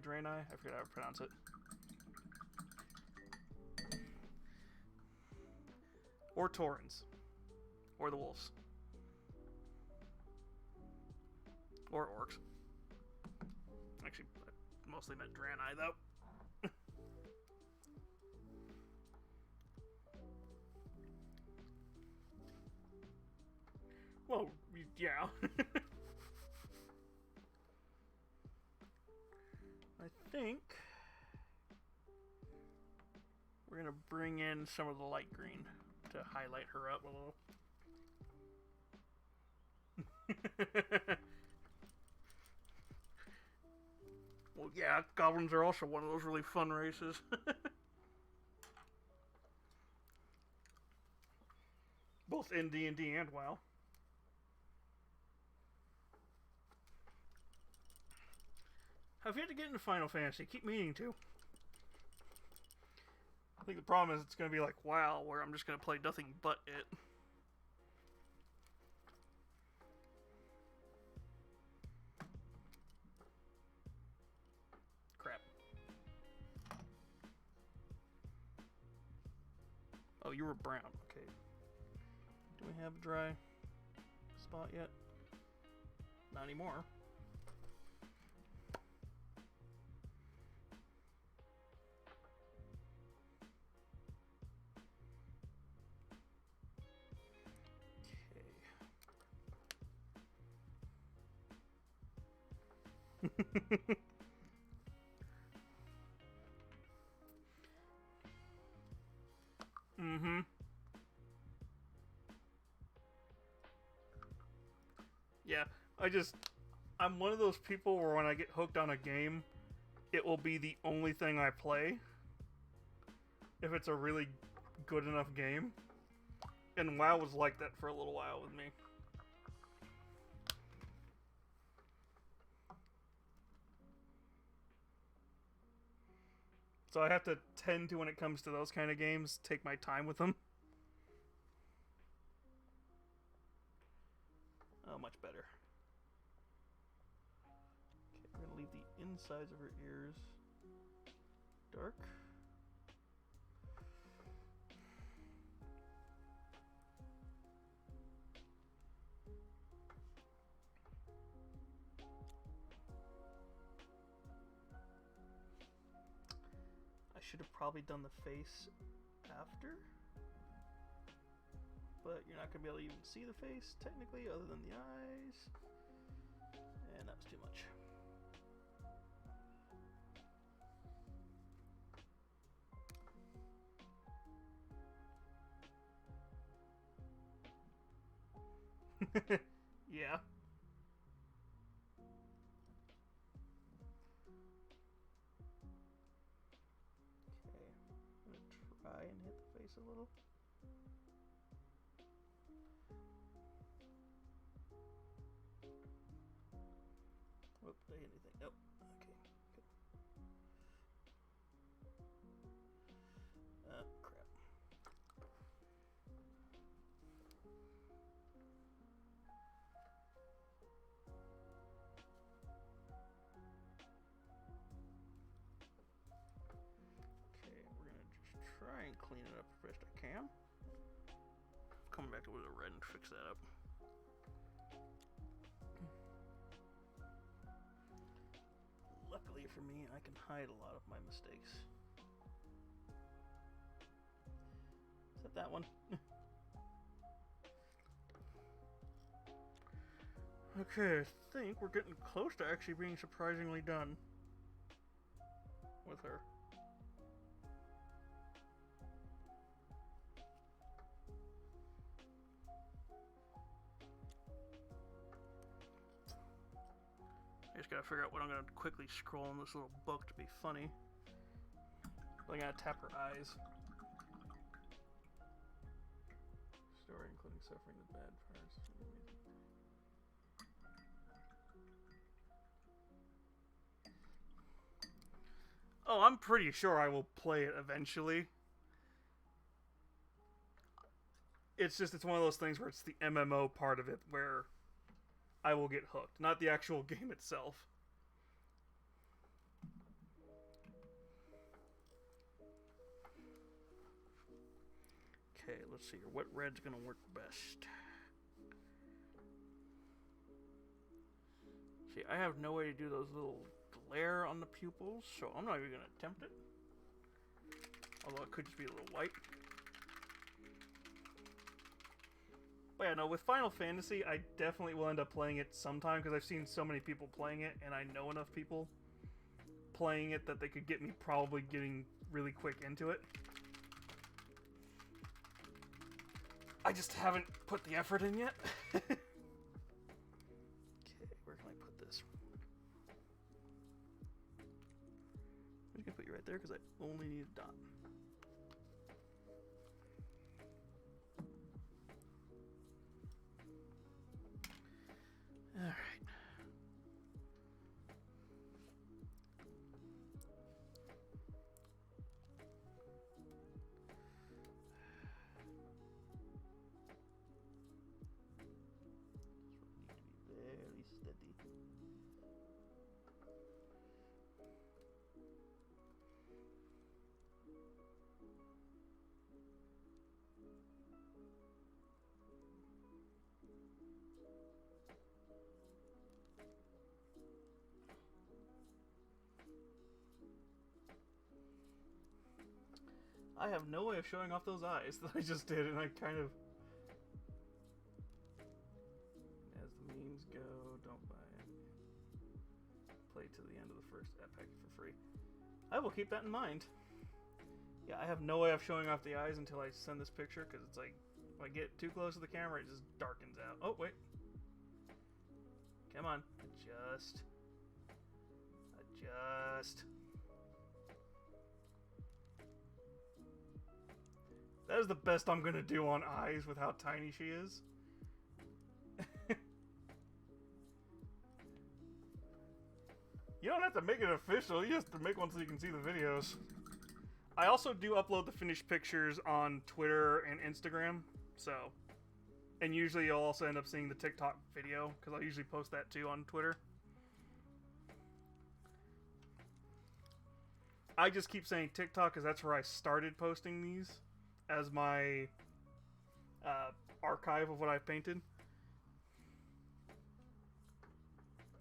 forget how to pronounce it. Or Taurens. Or the Wolves. Or Orcs. Actually, I mostly meant Draenei, though. Well, yeah. I think we're going to bring in some of the light green to highlight her up a little. Well, yeah, goblins are also one of those really fun races. Both in D&D and WoW. I've yet to get into Final Fantasy. Keep meaning to. I think the problem is it's going to be like WoW, where I'm just going to play nothing but it. Crap. Oh, you were brown. Okay. Do we have a dry spot yet? Not anymore. Mm-hmm. Yeah, I'm one of those people where when I get hooked on a game, it will be the only thing I play. If it's a really good enough game. And WoW was like that for a little while with me. So I have to tend to, when it comes to those kind of games, take my time with them. Oh, much better. Okay, we're going to leave the insides of her ears dark. I should have probably done the face after. But you're not going to be able to even see the face, technically, other than the eyes. And that was too much. Yeah. Okay. I'm going to try and hit the face a little. Whoop, did I hit anything? Nope. Okay, good. Crap. Okay, we're gonna just try and clean it up as best I can. Coming back with a red and fix that up. Luckily for me. I can hide a lot of my mistakes. Is that that one? Okay, I think we're getting close to actually being surprisingly done with her. I just gotta figure out what I'm gonna quickly scroll in this little book to be funny. I gotta tap her eyes. Story including suffering the bad parts. Oh, I'm pretty sure I will play it eventually. It's just, it's one of those things where it's the MMO part of it where I will get hooked, not the actual game itself. Okay, let's see here. What red's gonna work best? See, I have no way to do those little glare on the pupils, so I'm not even gonna attempt it. Although it could just be a little white. But yeah, no, with Final Fantasy, I definitely will end up playing it sometime, because I've seen so many people playing it, and I know enough people playing it that they could get me probably getting really quick into it. I just haven't put the effort in yet. Okay, where can I put this? I'm just gonna put you right there because I only need a dot. Alright. Very steady. I have no way of showing off those eyes that I just did, and I kind of... As the memes go, don't buy it. Play to the end of the first epic for free. I will keep that in mind. Yeah, I have no way of showing off the eyes until I send this picture, because it's like, if I get too close to the camera, it just darkens out. Oh, wait. Come on. Adjust. Adjust. That is the best I'm gonna do on eyes with how tiny she is. You don't have to make it official, you just have to make one so you can see the videos. I also do upload the finished pictures on Twitter and Instagram, so... And usually you'll also end up seeing the TikTok video, because I'll usually post that too on Twitter. I just keep saying TikTok because that's where I started posting these as my archive of what I've painted.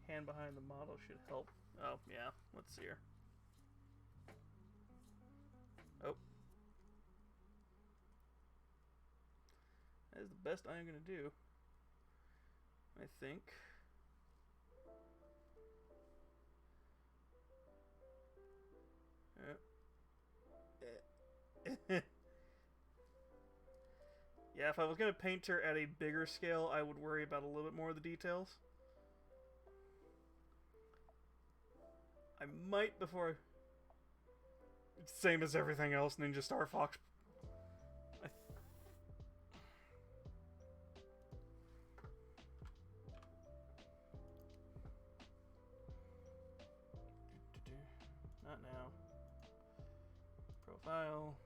Hand behind the model should help. Oh, yeah. Let's see here. Oh. That is the best I am going to do. I think. Yeah, if I was going to paint her at a bigger scale, I would worry about a little bit more of the details. I might before... Same as everything else, Ninja Star Fox. Not now. Profile.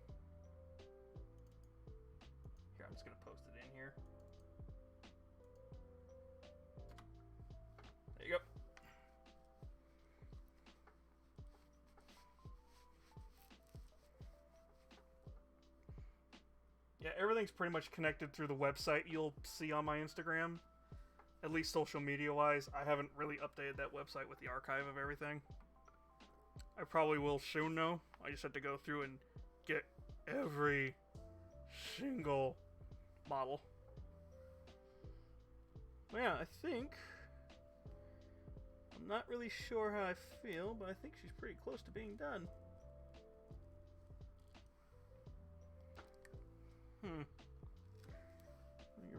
Here, I'm just going to post it in here. There you go. Yeah, everything's pretty much connected through the website you'll see on my Instagram. At least social media wise. I haven't really updated that website with the archive of everything. I probably will soon though. I just have to go through and get every single model. Yeah, I think... I'm not really sure how I feel, but I think she's pretty close to being done. Give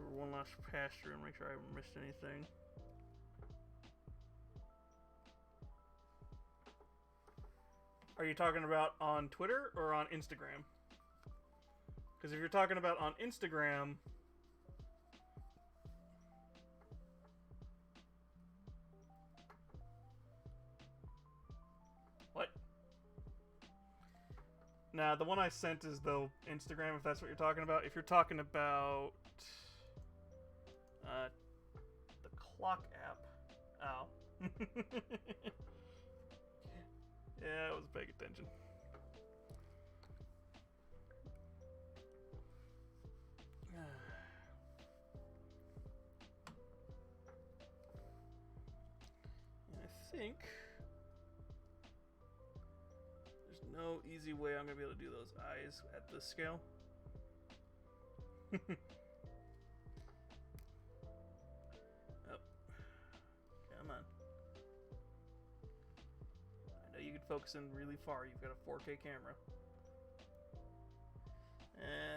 her one last pass through and make sure I haven't missed anything. Are you talking about on Twitter or on Instagram? Because if you're talking about on Instagram... What? Nah, the one I sent is the Instagram, if that's what you're talking about. If you're talking about... the clock app. Ow. Yeah, I was paying attention. I think there's no easy way I'm gonna be able to do those eyes at this scale. Oh, come on. I know you can focus in really far. You've got a 4K camera.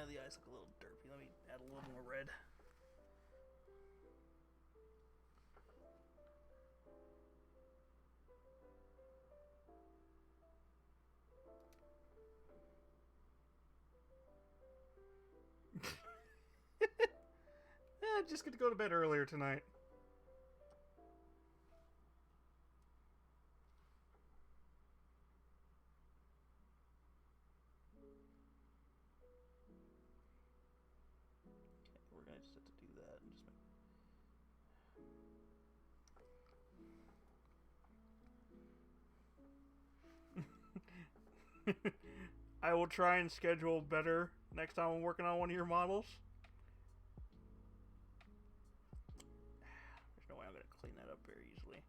The eyes look a little derpy. Let me add a little more red. Just gonna go to bed earlier tonight. Okay, we're gonna just have to do that and just make... I will try and schedule better next time I'm working on one of your models. There's no way I'm going to clean that up very easily.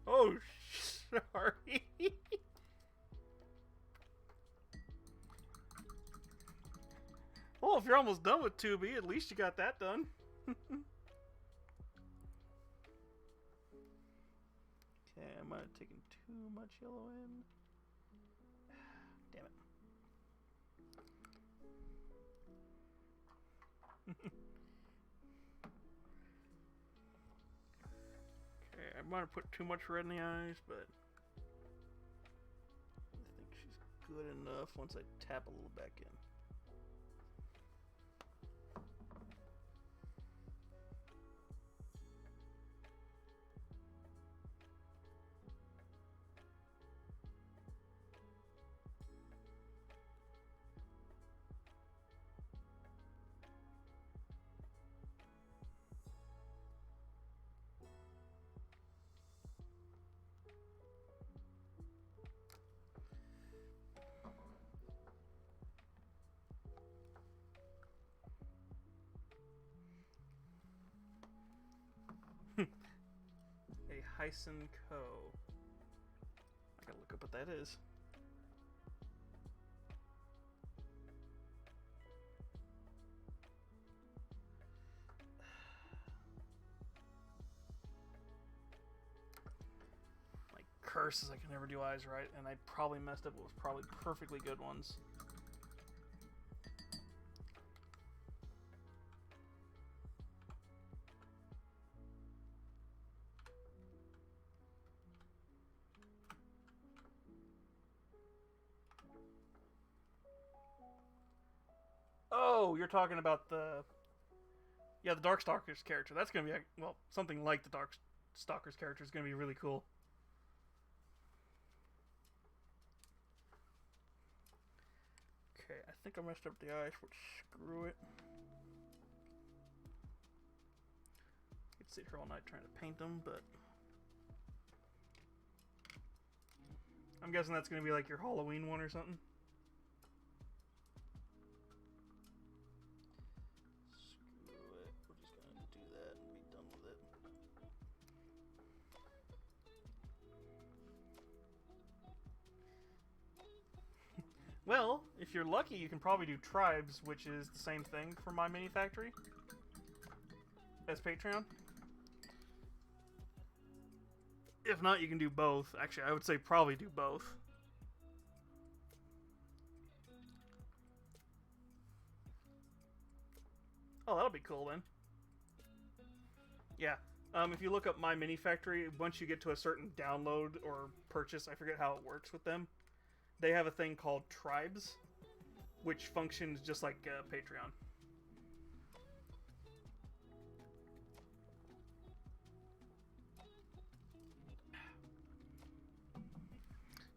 Oh, sorry. Well, if you're almost done with 2B, at least you got that done. Okay, I might have taken too much yellow in. Damn it. Okay, I might have put too much red in the eyes, but I think she's good enough once I tap a little back in. A Hyson Co. I gotta look up what that is. My curse is I can never do eyes right, and I probably messed up what was probably perfectly good ones. Oh, you're talking about the... Yeah, the Darkstalkers character. That's going to be, well, something like the Darkstalkers character is going to be really cool. Okay, I think I messed up the eyes, but screw it. You'd sit here all night trying to paint them, but... I'm guessing that's going to be like your Halloween one or something. Screw it. We're just going to do that and be done with it. Well, if you're lucky, you can probably do Tribes, which is the same thing for My Mini Factory as Patreon. If not, you can do both. Actually, I would say probably do both. Oh, that'll be cool then. Yeah. If you look up My Mini Factory, once you get to a certain download or purchase, I forget how it works with them, they have a thing called Tribes, which functions just like Patreon.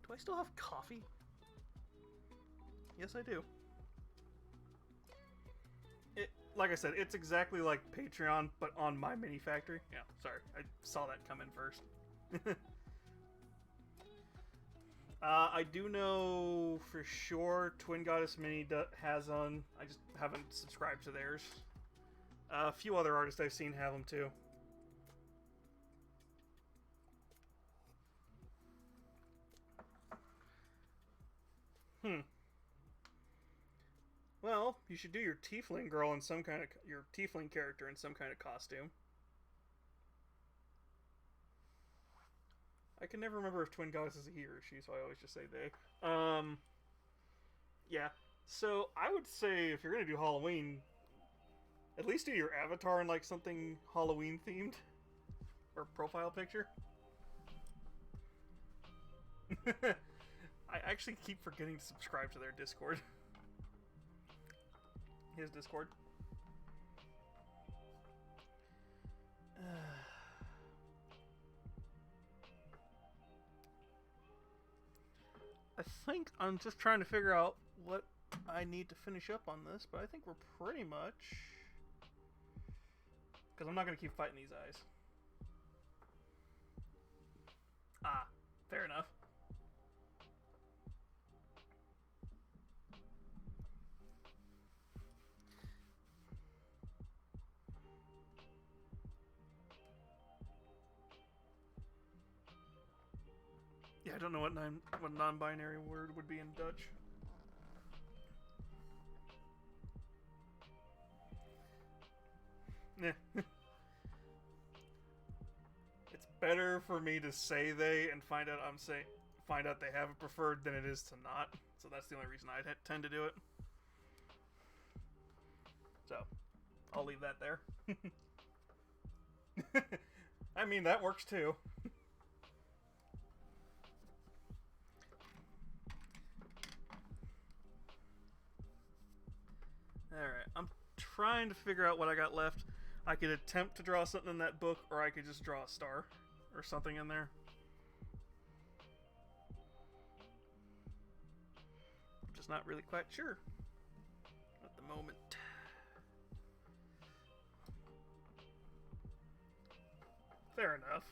Do I still have coffee? Yes, I do. Like I said, it's exactly like Patreon, but on My Mini Factory. Yeah, sorry, I saw that come in first. I do know for sure Twin Goddess Mini has on. I just haven't subscribed to theirs. A few other artists I've seen have them too. Well, you should do your Tiefling girl in some kind of your Tiefling character in some kind of costume. I can never remember if Twin Goddess is a he or she, so I always just say they. Yeah. So I would say if you're gonna do Halloween, at least do your avatar in like something Halloween themed or profile picture. I actually keep forgetting to subscribe to their Discord. His Discord. I think I'm just trying to figure out what I need to finish up on this, but I think we're pretty much... Because I'm not going to keep fighting these eyes. Ah, fair enough. Yeah, I don't know what non-binary word would be in Dutch. Yeah. It's better for me to say they and find out they have it preferred than it is to not. So that's the only reason I tend to do it. So, I'll leave that there. I mean, that works too. Alright, I'm trying to figure out what I got left. I could attempt to draw something in that book, or I could just draw a star or something in there. I'm just not really quite sure at the moment. Fair enough.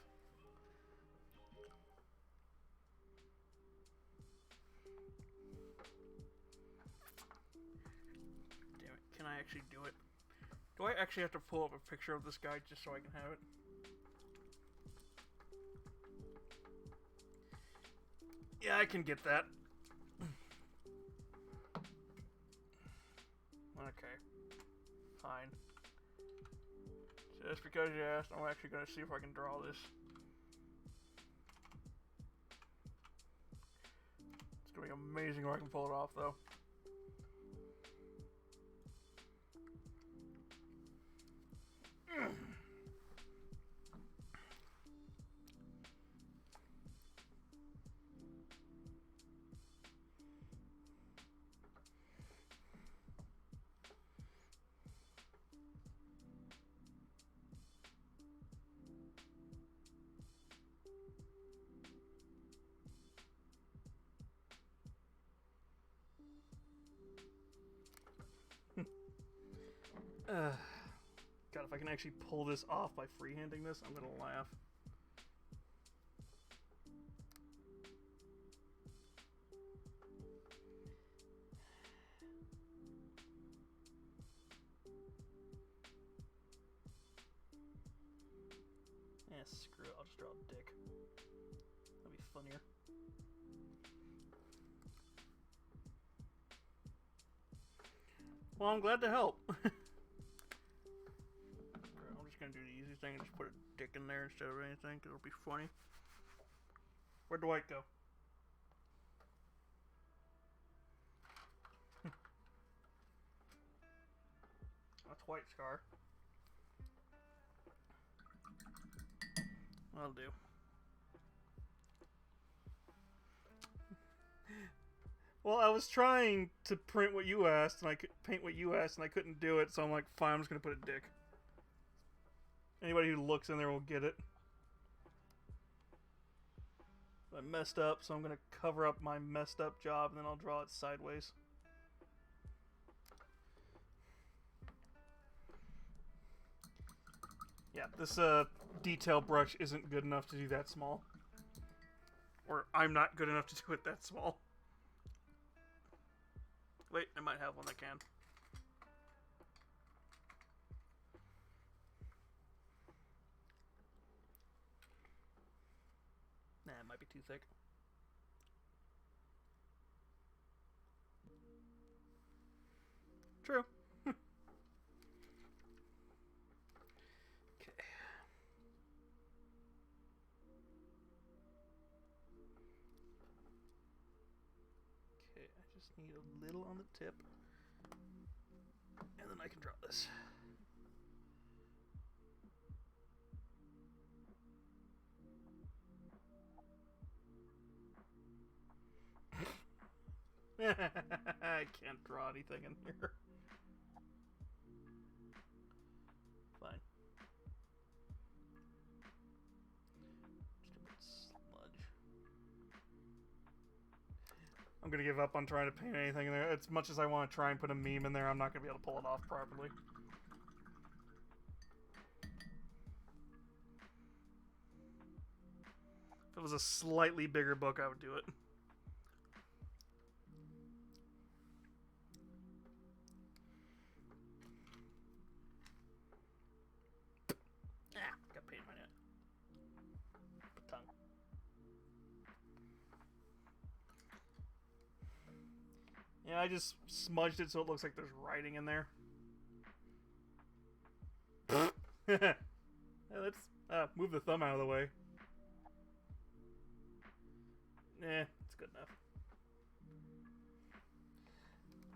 Damn it, can I actually do it? Do I actually have to pull up a picture of this guy just so I can have it? Yeah, I can get that. Okay. Fine. Just because you asked, I'm actually going to see if I can draw this. It's going to be amazing if I can pull it off, though. God, if I can actually pull this off by freehanding this, I'm gonna laugh. Eh, screw it, I'll just draw a dick. That'd be funnier. Well, I'm glad to help. I'm just gonna do the easy thing and just put a dick in there instead of anything, because it'll be funny. Where'd Dwight go? That's White Scar. That'll do. Well, I was trying to print what you asked, and I could paint what you asked, and I couldn't do it, so I'm like, fine, I'm just gonna put a dick. Anybody who looks in there will get it. I messed up, so I'm gonna cover up my messed up job, and then I'll draw it sideways. Yeah, this detail brush isn't good enough to do that small. Or I'm not good enough to do it that small. Wait, I might have one that can. Nah, it might be too thick. True. Need a little on the tip, and then I can draw this. I can't draw anything in here. Fine. Just a bit smudge. I'm gonna give up on trying to paint anything in there. As much as I want to try and put a meme in there, I'm not gonna be able to pull it off properly. If it was a slightly bigger book, I would do it. Got paint in my net. Tongue. Yeah, I just smudged it so it looks like there's writing in there. Yeah, let's move the thumb out of the way. It's good enough.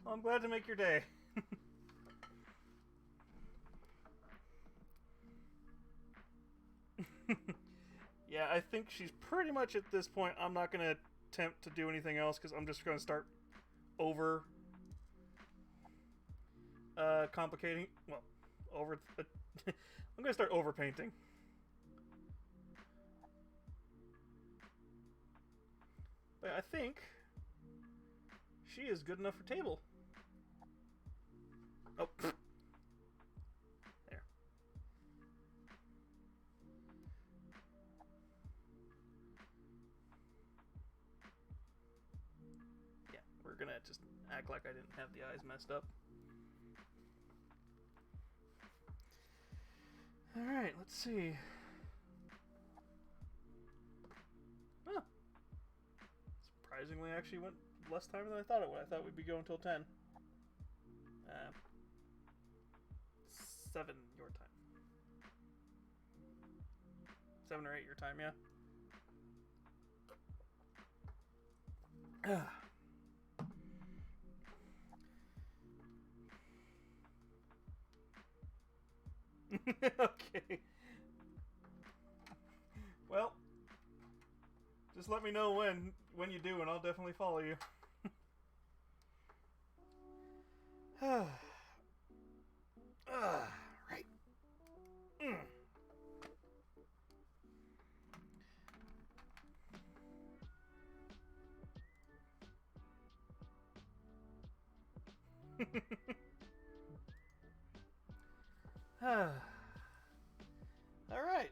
Well, I'm glad to make your day. Yeah, I think she's pretty much at this point. I'm not going to attempt to do anything else because I'm just going to start over complicating. Well, over. I'm going to start over painting. But I think she is good enough for table. Oh. There. Yeah, we're gonna just act like I didn't have the eyes messed up. Alright, let's see. Huh. Surprisingly, actually went less time than I thought it would. I thought we'd be going until 10. 7 your time. 7 or 8 your time, yeah. Okay. Well, just let me know when you do, and I'll definitely follow you. Right. All right.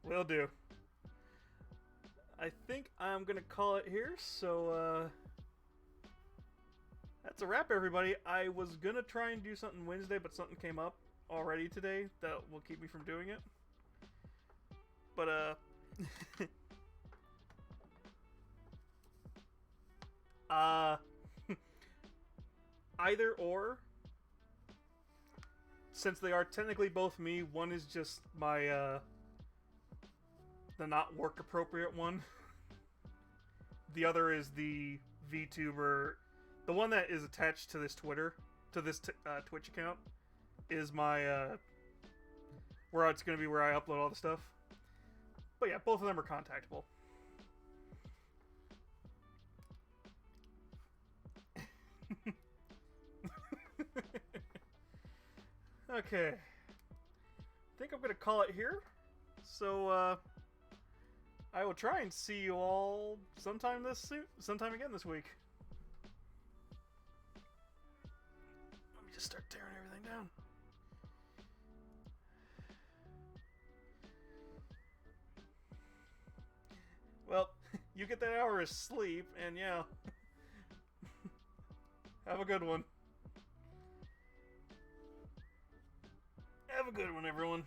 Will do. I think I'm gonna call it here, so that's a wrap, everybody. I was gonna try and do something Wednesday, but something came up already today that will keep me from doing it. But Uh, either or. Since they are technically both me, one is just my, the not work appropriate one. The other is the VTuber, the one that is attached to this Twitch account, is my, where it's gonna be where I upload all the stuff. But yeah, both of them are contactable. Okay. I think I'm gonna call it here. So, I will try and see you all sometime again this week. Let me just start tearing everything down. Well, you get that hour of sleep, and yeah. Have a good one. Have a good one, everyone.